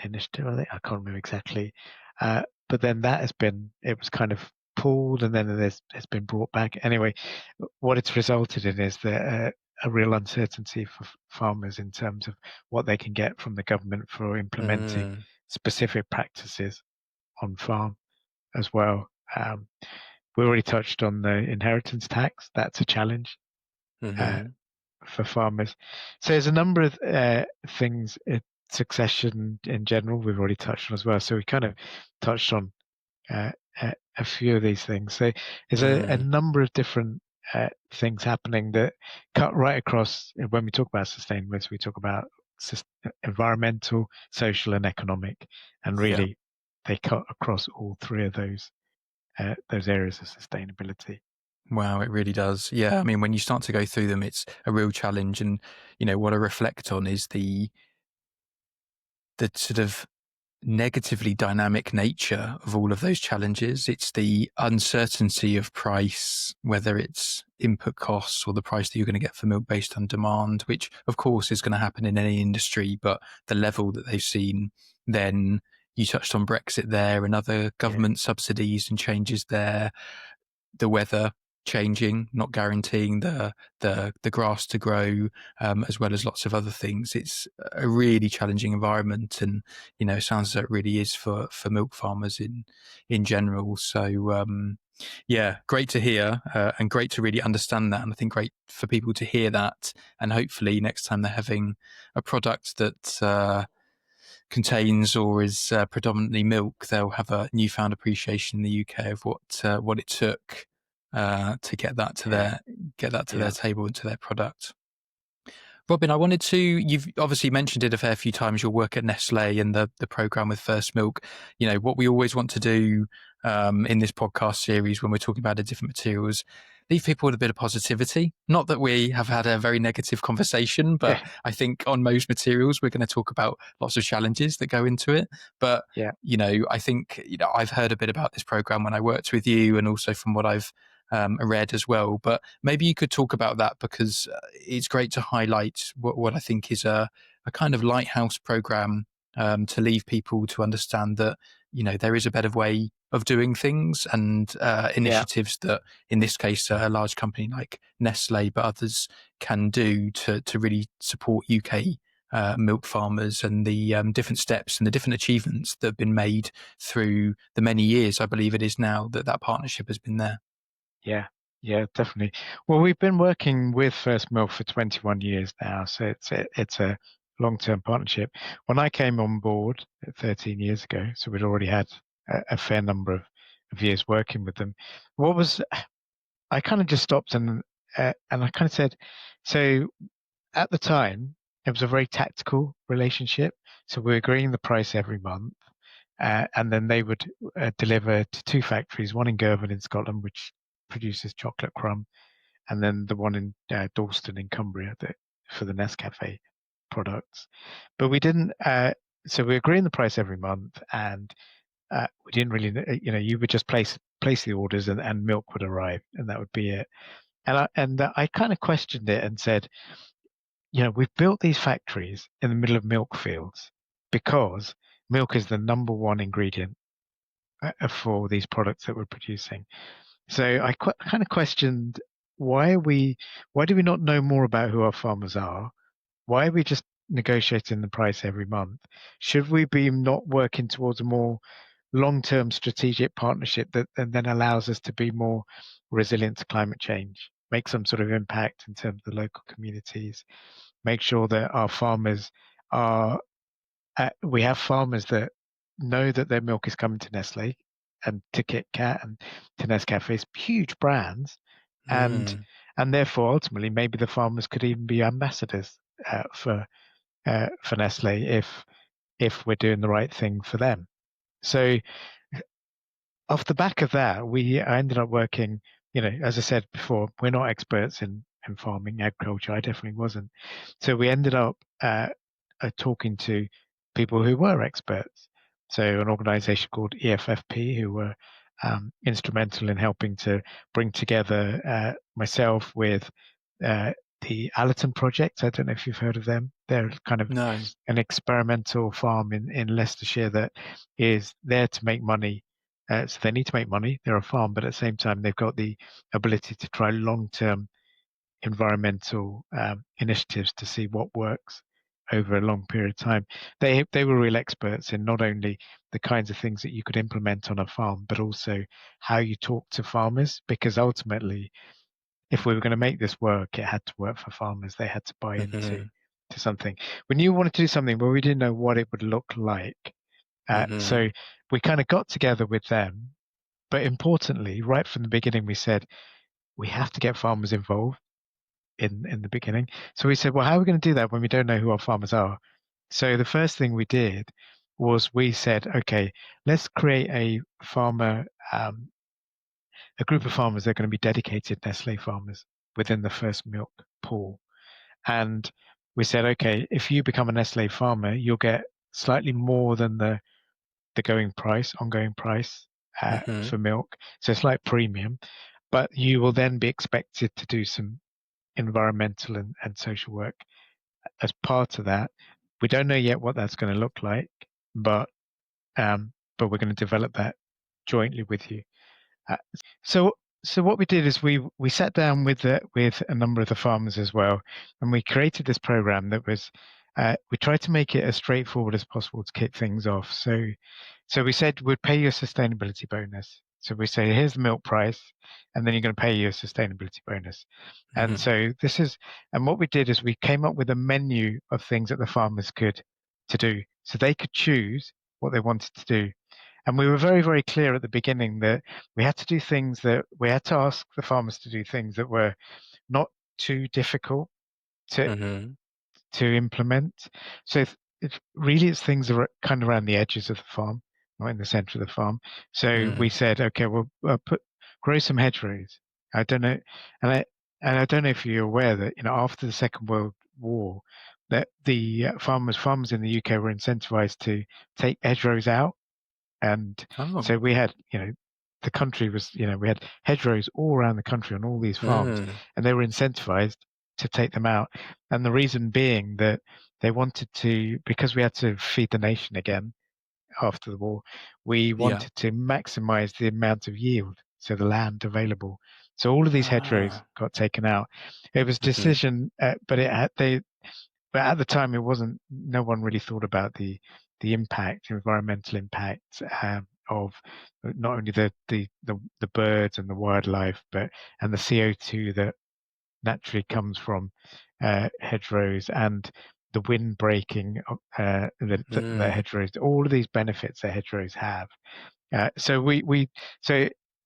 initiative. I can't remember exactly, but then it was kind of pulled, and then it's been brought back. Anyway, what it's resulted in is a real uncertainty for farmers in terms of what they can get from the government for implementing Mm. specific practices on farm as well. We already touched on the inheritance tax. That's a challenge. Uh, Mm-hmm. for farmers. So there's a number of things. Succession in general, we've already touched on as well. So we kind of touched on uh, a few of these things. So there's a Mm. number of different things happening that cut right across. When we talk about sustainability, we talk about environmental, social, and economic, and Yeah. really they cut across all three of those areas of sustainability. Wow, it really does. Yeah, I mean, when you start to go through them, it's a real challenge. And, what I reflect on is the sort of negatively dynamic nature of all of those challenges. It's the uncertainty of price, whether it's input costs or the price that you're going to get for milk based on demand, which of course is going to happen in any industry, but the level that they've seen. Then you touched on Brexit there and other Yeah, government subsidies and changes there, the weather changing, not guaranteeing the grass to grow, as well as lots of other things. It's a really challenging environment, and it sounds as though it really is for milk farmers in general. So yeah, great to hear, and great to really understand that, and I think great for people to hear that, and hopefully next time they're having a product that contains or is predominantly milk, they'll have a newfound appreciation in the UK of what it took to get that to yeah, their yeah. table and to their product. Robin, you've obviously mentioned it a fair few times, your work at Nestlé and the program with First Milk. What we always want to do in this podcast series when we're talking about the different materials, leave people with a bit of positivity. Not that we have had a very negative conversation, but Yeah, I think on most materials, we're going to talk about lots of challenges that go into it. But, yeah, I think, I've heard a bit about this program when I worked with you and also from what I've read as well. But maybe you could talk about that because it's great to highlight what I think is a kind of lighthouse program to leave people to understand that, there is a better way of doing things and yeah, initiatives that, in this case, a large company like Nestlé, but others can do to really support UK milk farmers and the different steps and the different achievements that have been made through the many years, I believe it is now, that partnership has been there. yeah, yeah, definitely. Well, we've been working with First Milk for 21 years now, so it's a long-term partnership. When I came on board 13 years ago, so we'd already had a fair number of years working with them. What was I kind of just stopped and I kind of said, so at the time it was a very tactical relationship. So we were agreeing the price every month, and then they would deliver to two factories, one in Girvan in Scotland, which produces chocolate crumb, and then the one in Dalston in Cumbria for the Nescafe products. But we didn't. So we agreeing the price every month, and we didn't really. You would just place the orders, and milk would arrive, and that would be it. And I kind of questioned it and said, we've built these factories in the middle of milk fields because milk is the number one ingredient for these products that we're producing. So I kind of questioned why do we not know more about who our farmers are? Why are we just negotiating the price every month? Should we be not working towards a more long-term strategic partnership that and then allows us to be more resilient to climate change, make some sort of impact in terms of the local communities, make sure that our farmers are we have farmers that know that their milk is coming to Nestle and to Kit Kat and to Nescafe's huge brands, and Mm. and therefore ultimately maybe the farmers could even be ambassadors for Nestle if we're doing the right thing for them. So off the back of that, I ended up working. As I said before, we're not experts in farming, agriculture. I definitely wasn't. So we ended up talking to people who were experts. So an organisation called EFFP, who were instrumental in helping to bring together myself with uh, the Allerton Project. I don't know if you've heard of them. They're kind of No. an experimental farm in Leicestershire that is there to make money. So they need to make money. They're a farm, but at the same time, they've got the ability to try long-term environmental initiatives to see what works over a long period of time. They were real experts in not only the kinds of things that you could implement on a farm, but also how you talk to farmers. Because ultimately, if we were going to make this work, it had to work for farmers. They had to buy into Hmm. to something. We knew we wanted to do something, but we didn't know what it would look like. Hmm. So we kind of got together with them. But importantly, right from the beginning, we said we have to get farmers involved in the beginning. So we said, well, how are we going to do that when we don't know who our farmers are? So the first thing we did was we said, okay, let's create a group of farmers that are going to be dedicated Nestle farmers within the First Milk pool. And we said, okay, if you become a Nestle farmer, you'll get slightly more than the ongoing price Hmm. for milk. So it's like premium, but you will then be expected to do some environmental and social work as part of that. We don't know yet what that's going to look like, but we're going to develop that jointly with you. Uh, so so what we did is we sat down with a number of the farmers as well, and we created this program that was we tried to make it as straightforward as possible to kick things off. So we said we'd pay you a sustainability bonus. So we say here's the milk price, and then you're going to pay you a sustainability bonus. And Hmm. so and what we did is we came up with a menu of things that the farmers could to do, so they could choose what they wanted to do. And we were very, very clear at the beginning that we had to do things that we had to ask the farmers to do things that were not too difficult to Hmm. to implement. So really it's things that are kind of around the edges of the farm, not in the center of the farm. So we Hmm. said, okay, we'll grow some hedgerows. I don't know, and I don't know if you're aware that after the Second World War, that the farmers in the UK were incentivized to take hedgerows out, and Oh, so we had the country was we had hedgerows all around the country on all these farms, and they were incentivized to take them out, and the reason being that they wanted to, because we had to feed the nation again after the war, we yeah. wanted to maximize the amount of yield, so the land available. So all of these hedgerows Ah, got taken out. It was a hmm decision, but at the time it wasn't. No one really thought about the impact, environmental impact of not only the birds and the wildlife, but and the CO2 that naturally comes from hedgerows, and the wind breaking the mm, hedgerows, all of these benefits that hedgerows have. So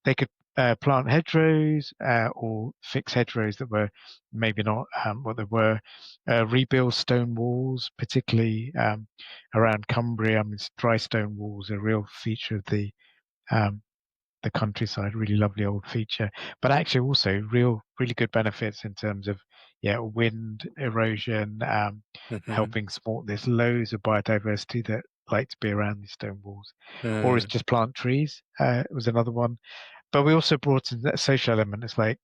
they could plant hedgerows or fix hedgerows that were maybe not what they were, rebuild stone walls, particularly around Cumbria. I mean, dry stone walls are a real feature of um, the countryside, really lovely old feature, but actually also really good benefits in terms of wind erosion, hmm helping support. There's loads of biodiversity that like to be around these stone walls, or it's mm, just plant trees. It was another one, but we also brought in that social element. It's like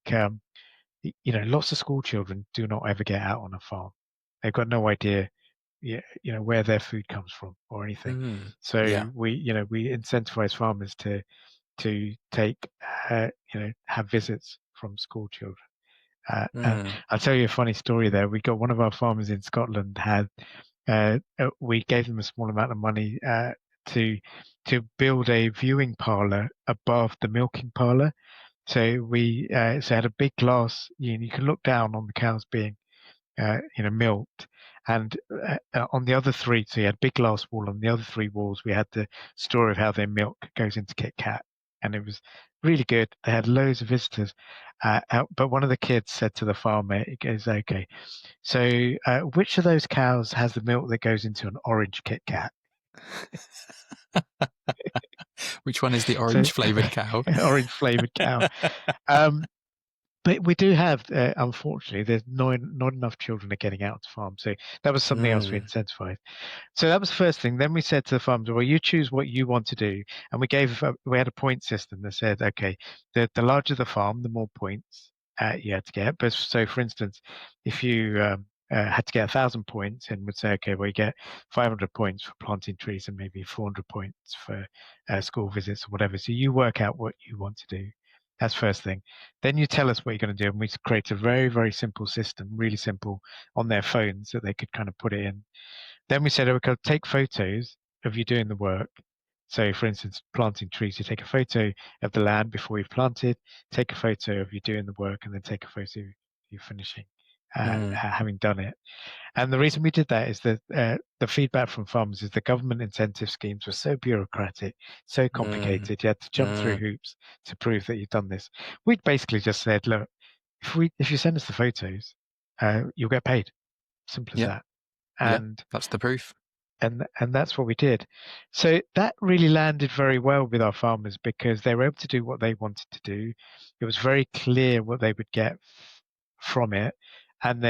lots of school children do not ever get out on a farm. They've got no idea, where their food comes from or anything. yeah. So we incentivize farmers to take, have visits from school children. And Mm, I'll tell you a funny story there. We got one of our farmers in Scotland we gave them a small amount of money to build a viewing parlour above the milking parlour. So we had a big glass. You can look down on the cows being milked. And on the other three, so you had big glass wall. On the other three walls, we had the story of how their milk goes into Kit Kat, and it was really good. They had loads of visitors, but one of the kids said to the farmer, "It goes, okay, so which of those cows has the milk that goes into an orange Kit Kat?" Which one is the So, orange flavored cow? orange flavored cow. Um, But we do have, unfortunately, there's not enough children are getting out to farm. So that was something else we Mm, incentivized. So that was the first thing. Then we said to the farmers, well, you choose what you want to do. And we had a point system that said, okay, the larger the farm, the more points you had to get. But so, for instance, if you had to get 1,000 points, and would say, okay, well, you get 500 points for planting trees and maybe 400 points for school visits or whatever. So you work out what you want to do. That's first thing. Then you tell us what you're going to do, and we create a very, very simple system, really simple, on their phones that they could kind of put it in. Then we said, oh, we could take photos of you doing the work. So, for instance, planting trees, you take a photo of the land before you've planted, take a photo of you doing the work, and then take a photo of you finishing, mm, having done it. And the reason we did that is that the feedback from farmers is the government incentive schemes were so bureaucratic, so mm, complicated. You had to jump through mm. hoops to prove that you've done this. We'd basically just said, look, if you send us the photos, you'll get paid. Simple as Yeah, that. yeah. And That's the proof. that's what we did. So that really landed very well with our farmers because they were able to do what they wanted to do. It was very clear what they would get from it, and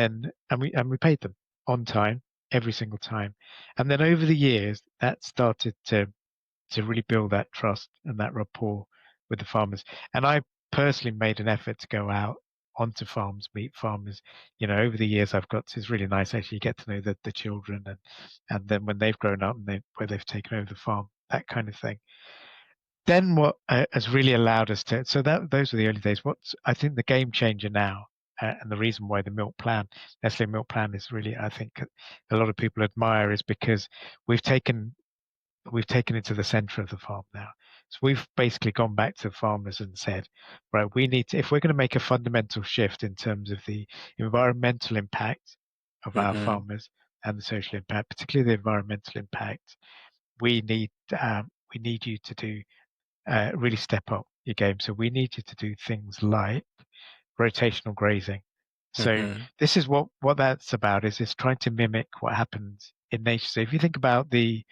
we paid them on time every single time. And then over the years, that started to really build that trust and that rapport with the farmers. And I personally made an effort to go out onto farms, meet farmers. Over the years, I've got it's really nice actually. You get to know the children, and then when they've grown up and where they've taken over the farm, that kind of thing. Then what has really allowed us to so that those were the early days. What's I think the game changer now. And the reason why the milk plan, Nestle milk plan, is really, I think, a lot of people admire, is because we've taken we've taken it to the center of the farm now. So we've basically gone back to farmers and said, right, we need to, if we're going to make a fundamental shift in terms of the environmental impact of our Hmm farmers and the social impact, particularly the environmental impact, we need we need you to do really step up your game. So we need you to do things like rotational grazing. So hmm this is what that's about, is it's trying to mimic what happens in nature. So if you think about the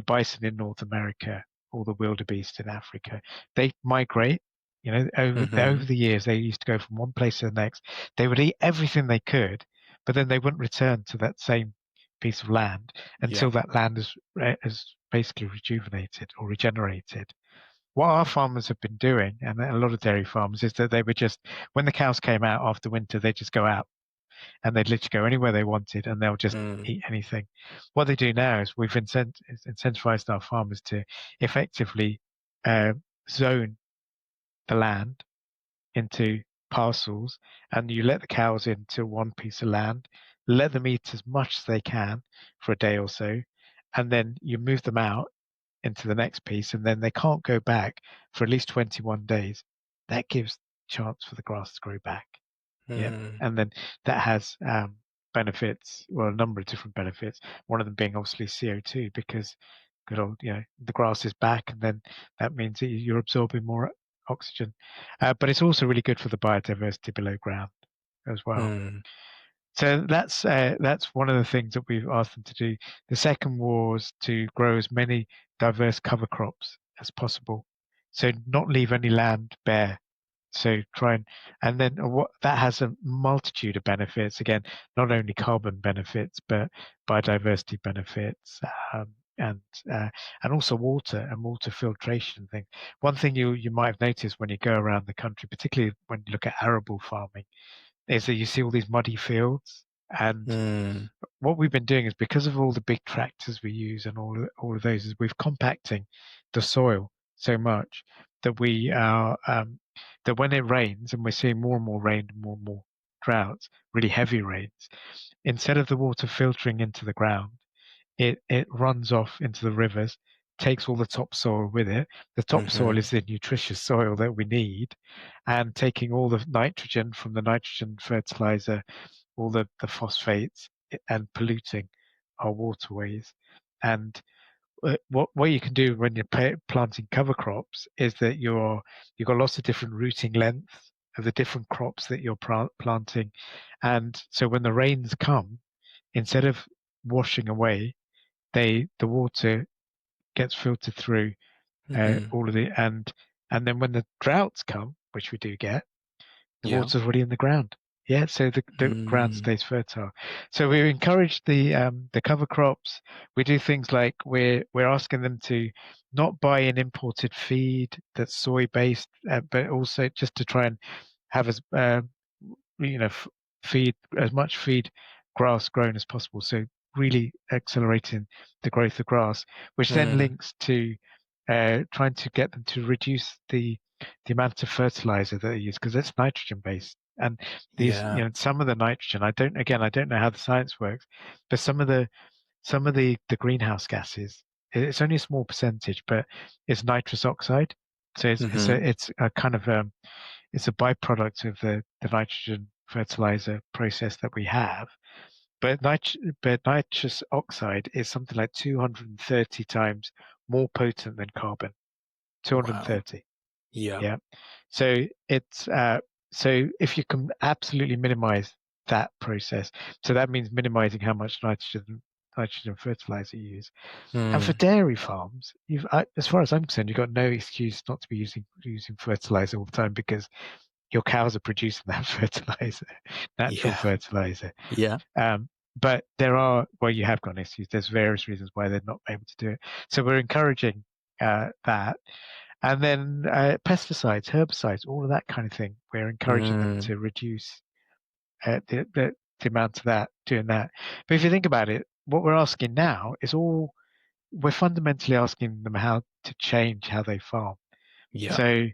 bison in North America or the wildebeest in Africa, they migrate. Over Mhm. the years, they used to go from one place to the next. They would eat everything they could, but then they wouldn't return to that same piece of land Yeah. until that land is basically rejuvenated or regenerated. What our farmers have been doing, and a lot of dairy farmers, is that they would just, when the cows came out after winter, they'd just go out and they'd literally go anywhere they wanted and they'll just Mm. eat anything. What they do now is we've incentivized our farmers to effectively uh, zone the land into parcels, and you let the cows into one piece of land, let them eat as much as they can for a day or so, and then you move them out into the next piece, and then they can't go back for at least 21 days. That gives chance for the grass to grow back. Yep. Mm. And then that has benefits, well, a number of different benefits. One of them being obviously CO2, because good old, the grass is back, and then that means that you're absorbing more oxygen. But it's also really good for the biodiversity below ground as well. Mm. So that's one of the things that we've asked them to do. The second was to grow as many diverse cover crops as possible. So not leave any land bare. So try and then what that has a multitude of benefits. Again, not only carbon benefits, but biodiversity benefits, and uh, and also water and water filtration thing. One thing you might have noticed when you go around the country, particularly when you look at arable farming, is that you see all these muddy fields. And Mm. what we've been doing is, because of all the big tractors we use and all of those, is we've compacting the soil so much that we are that when it rains, and we're seeing more and more rain and more droughts, really heavy rains, instead of the water filtering into the ground, it runs off into the rivers, takes all the topsoil with it. The topsoil Mhm. is the nutritious soil that we need, and taking all the nitrogen from the nitrogen fertilizer, all the phosphates, and polluting our waterways. And what you can do when you're planting cover crops is that you've got lots of different rooting lengths of the different crops that you're planting, and so when the rains come, instead of washing away, the water gets filtered through Mhm. all of the and then when the droughts come, which we do get, the Yeah. water's already in the ground. Yeah, so the ground Mm. stays fertile. So we encourage the cover crops. We do things like we're asking them to not buy an imported feed that's soy based, but also just to try and have as feed as much feed grass grown as possible. So really accelerating the growth of grass, which then Mm. links to trying to get them to reduce the amount of fertilizer that they use, because it's nitrogen based. And these, Yeah. some of the nitrogen, I don't know how the science works, but some of the greenhouse gases, it's only a small percentage, but it's nitrous oxide. So Mhm. it's a kind of it's a byproduct of the nitrogen fertilizer process that we have. But nitrous oxide is something like 230 times more potent than carbon. Wow. 230. Yeah. Yeah. So it's so if you can absolutely minimize that process, so that means minimizing how much nitrogen fertilizer you use. And for Mm. dairy farms, as far as I'm concerned, you've got no excuse not to be using fertilizer all the time, because your cows are producing that fertilizer, natural Yeah. fertilizer. Yeah. But you have got an excuse. There's various reasons why they're not able to do it. So we're encouraging that. And then pesticides, herbicides, all of that kind of thing. We're encouraging them Mm. to reduce the amount of that, doing that. But if you think about it, what we're asking now is we're fundamentally asking them how to change how they farm. Yeah. So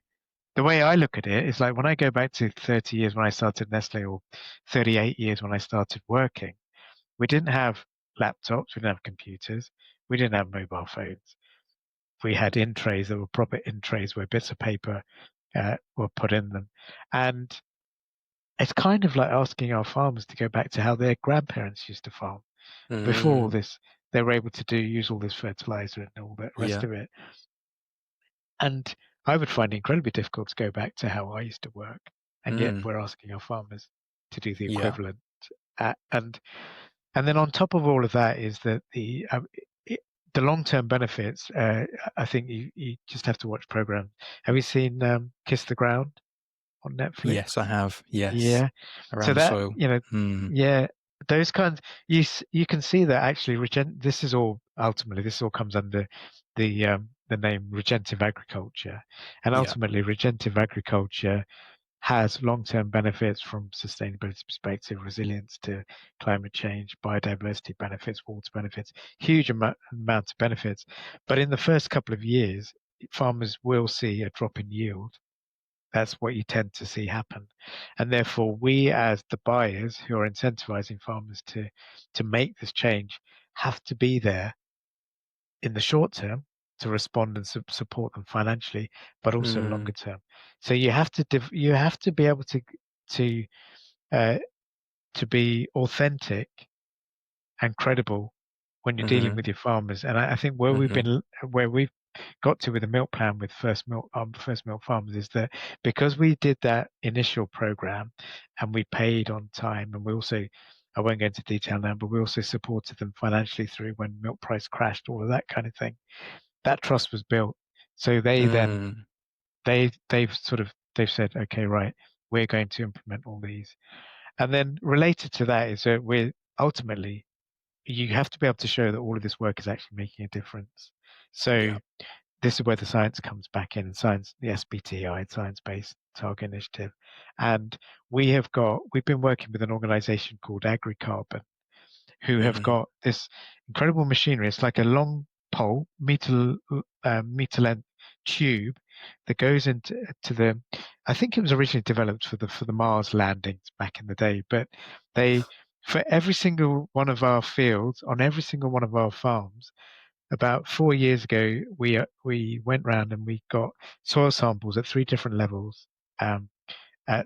the way I look at it is like when I go back to 30 years when I started Nestle, or 38 years when I started working, we didn't have laptops, we didn't have computers, we didn't have mobile phones. We had in trays that were proper in trays where bits of paper were put in them. And it's kind of like asking our farmers to go back to how their grandparents used to farm. Before all Mm. this, they were able to use all this fertilizer and all the rest Yeah. of it. And I would find it incredibly difficult to go back to how I used to work. And yet Mm. we're asking our farmers to do the Yeah. equivalent. And then on top of all of that is that the long-term benefits, I think you just have to watch programs. Have you seen Kiss the Ground on Netflix? Yes, I have. Yes. Yeah. So Around the that, soil. Mm. yeah, those kinds, you can see that actually this is all ultimately, this all comes under the name regenerative agriculture. And Yeah. ultimately regenerative agriculture has long-term benefits from sustainability perspective, resilience to climate change, biodiversity benefits, water benefits, huge amount of benefits. But in the first couple of years, farmers will see a drop in yield. That's what you tend to see happen. And therefore, we as the buyers who are incentivizing farmers to make this change have to be there in the short term to respond and support them financially, but also longer Mm. term. So you have to you have to be able to uh, to be authentic and credible when you're dealing Mhm. with your farmers. And I think Mhm. where we've got to with the milk plan with first milk farmers is that because we did that initial program and we paid on time, and we also, I won't go into detail now, but we also supported them financially through when milk price crashed, all of that kind of thing. That trust was built. So Mm. they've said, okay, right, we're going to implement all these. And then related to that is that we're ultimately, you have to be able to show that all of this work is actually making a difference. So Yeah. this is where the science comes back in, and science, the SBTI, Science-Based Target Initiative. And we've been working with an organization called AgriCarbon, who have Mhm. got this incredible machinery. It's like a long pole, meter length tube that goes into the. I think it was originally developed for the Mars landings back in the day, but they, for every single one of our fields on every single one of our farms. About 4 years ago, we went round and we got soil samples at three different levels, um, at,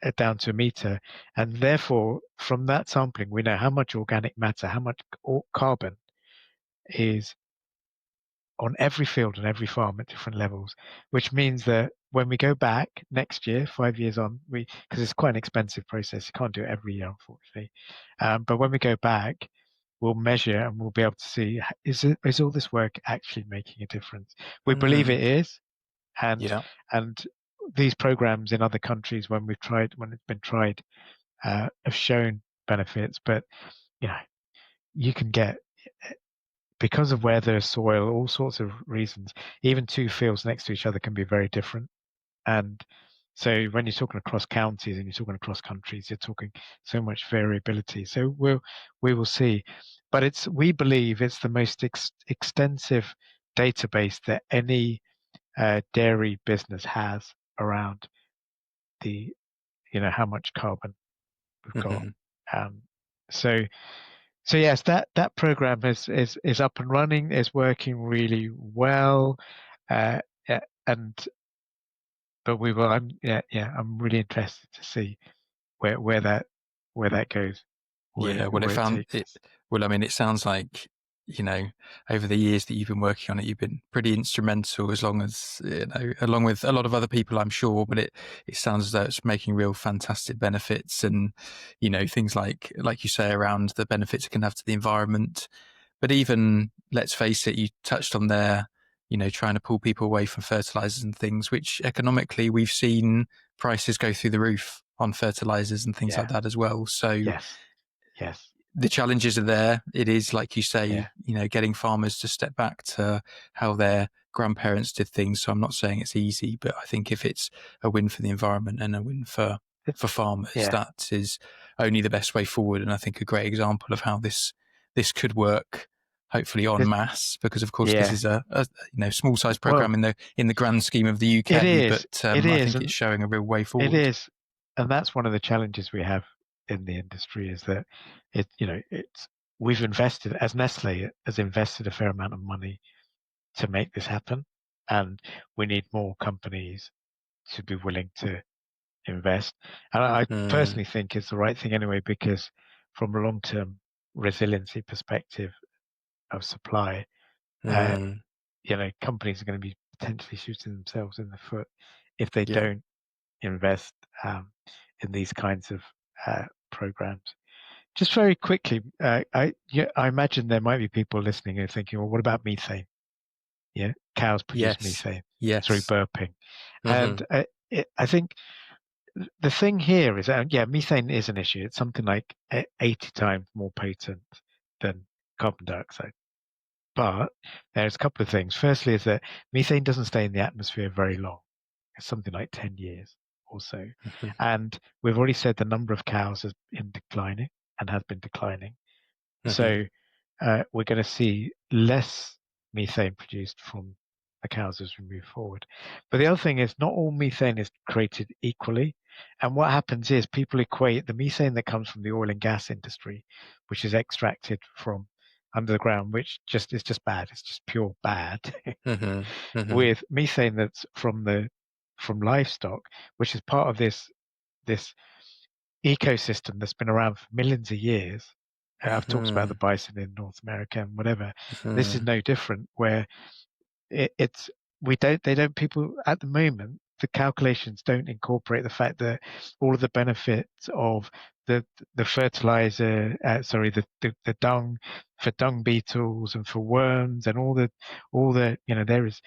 at down to a meter, and therefore from that sampling we know how much organic matter, how much carbon is on every field and every farm at different levels, which means that when we go back next year, 5 years on, because it's quite an expensive process, you can't do it every year, unfortunately. But when we go back, we'll measure and we'll be able to see, is all this work actually making a difference? We believe it Mm. is, and Yeah. and these programs in other countries, when it's been tried, have shown benefits. But you know, you can get, because of weather, soil, all sorts of reasons, even two fields next to each other can be very different. And so when you're talking across counties and you're talking across countries, you're talking so much variability. So we will see, but we believe it's the most extensive database that any dairy business has around the, how much carbon we've got. Mhm. Um, so so yes, that program is up and running. Is working really well, uh, yeah, and but we will. I'm really interested to see where that goes, Yeah, well, where it takes us. I mean, it sounds like, you know, over the years that you've been working on it, you've been pretty instrumental as long as, along with a lot of other people, I'm sure, but it sounds as though it's making real fantastic benefits and, things like you say around the benefits it can have to the environment. But even, let's face it, you touched on there, trying to pull people away from fertilizers and things, which economically we've seen prices go through the roof on fertilizers and things like Yeah. that as well. So, Yes. Yes. the challenges are there. It is, like you Yeah. say, getting farmers to step back to how their grandparents did things. So I'm not saying it's easy, but I think if it's a win for the environment and a win It- for farmers, yeah. that is only the best way forward. And I think a great example of how this could work, hopefully en It- masse, because of course this yeah. is a small size Well, program in the grand scheme of the it UK, is. but It I is, think it's and showing a real way it forward. is, and that's one of the challenges we have in the industry is that it's we've invested, as Nestle has invested a fair amount of money to make this happen, and we need more companies to be willing to invest. And I Mm, personally think it's the right thing anyway, because from a long-term resiliency perspective of supply, uh, mm, companies are going to be potentially shooting themselves in the foot if they yeah. don't invest in these kinds of programs. Just very quickly, I imagine there might be people listening and thinking, well, what about methane? Yeah, cows produce Yes. methane through Yes. burping. Mm-hmm. And I think the thing here is that, yeah, methane is an issue. It's something like 80 times more potent than carbon dioxide. But there's a couple of things. Firstly, is that methane doesn't stay in the atmosphere very long. It's something like 10 years or so. Mm-hmm. And we've already said the number of cows has been declining and has been declining. Mm-hmm. So we're going to see less methane produced from the cows as we move forward. But the other thing is not all methane is created equally. And what happens is people equate the methane that comes from the oil and gas industry, which is extracted from under the ground, which is just bad. It's just pure bad, Mm-hmm. Mm-hmm. with methane that's from livestock, which is part of this ecosystem that's been around for millions of years. I've talked about the bison in North America and whatever. This is Mm-hmm. no different, where it's we don't they don't people at the moment, the calculations don't incorporate the fact that all of the benefits of the fertilizer, the dung for dung beetles and for worms and all the there is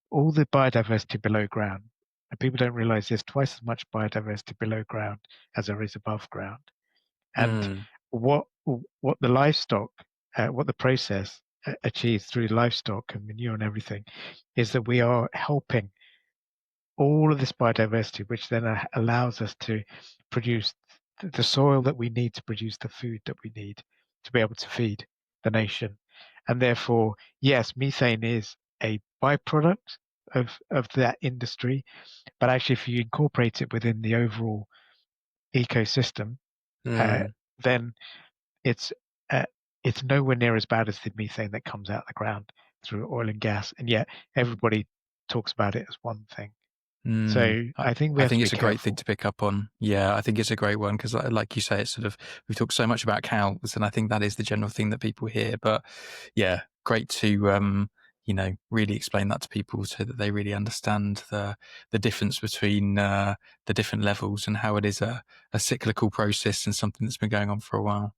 all the biodiversity below ground. And people don't realize there's twice as much biodiversity below ground as there is above ground. And Mm. what the livestock, what the process achieves through livestock and manure and everything, is that we are helping all of this biodiversity, which then allows us to produce the soil that we need to produce the food that we need to be able to feed the nation. And therefore, yes, methane is a byproduct of that industry, but actually, if you incorporate it within the overall ecosystem, uh, Mm. then it's uh, it's nowhere near as bad as the methane that comes out of the ground through oil and gas, and yet everybody talks about it as one thing. Mm. So I think we I have to think be it's a great thing careful. to pick up on. Yeah, I think it's a great one because, like you say, it's sort of we've talked so much about cows, and I think that is the general thing that people hear. But yeah, great to really explain that to people so that they really understand the difference between the different levels and how it is a cyclical process and something that's been going on for a while.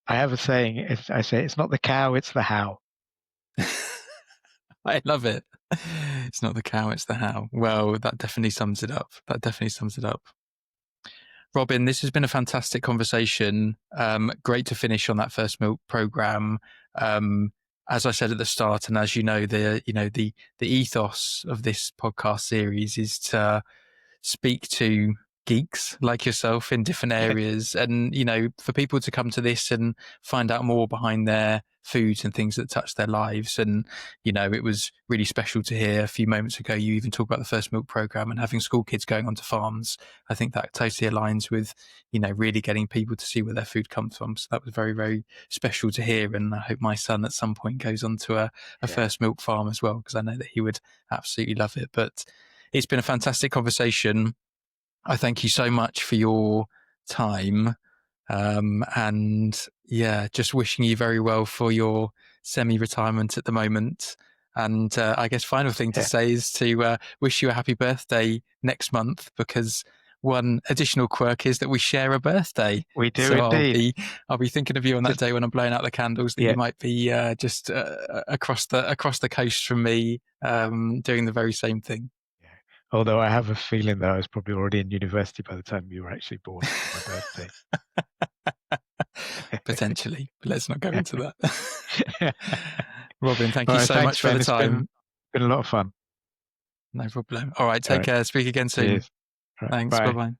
I have a saying. I say it's not the cow, it's the how. I love it. It's not the cow, it's the how. Well, that definitely sums it up. That definitely sums it up. Robin, this has been a fantastic conversation. Great to finish on that first milk program. As I said at the start, and as you know, the ethos of this podcast series is to speak to geeks like yourself in different areas, and for people to come to this and find out more behind their foods and things that touch their lives. And it was really special to hear a few moments ago you even talk about the first milk program and having school kids going onto farms. I think that totally aligns with really getting people to see where their food comes from. So that was very, very special to hear, and I hope my son at some point goes onto a Yeah. first milk farm as well, because I know that he would absolutely love it. But it's been a fantastic conversation. I thank you so much for your time. And yeah, just wishing you very well for your semi-retirement at the moment. And I guess final thing to Yeah. say is to wish you a happy birthday next month, because one additional quirk is that we share a birthday. We do So indeed. I'll be thinking of you on that Just day when I'm blowing out the candles, that yeah. you might be just across the coast from me, doing the very same thing. Yeah. Although I have a feeling that I was probably already in university by the time you were actually born on my birthday. Potentially, but let's not go into that. Robin, thank All you right, so thanks, much for Ben. the It's time. been a lot of fun. No problem. All right, All take right, care. Speak again soon. cheers. All right, Thanks. Bye bye. bye.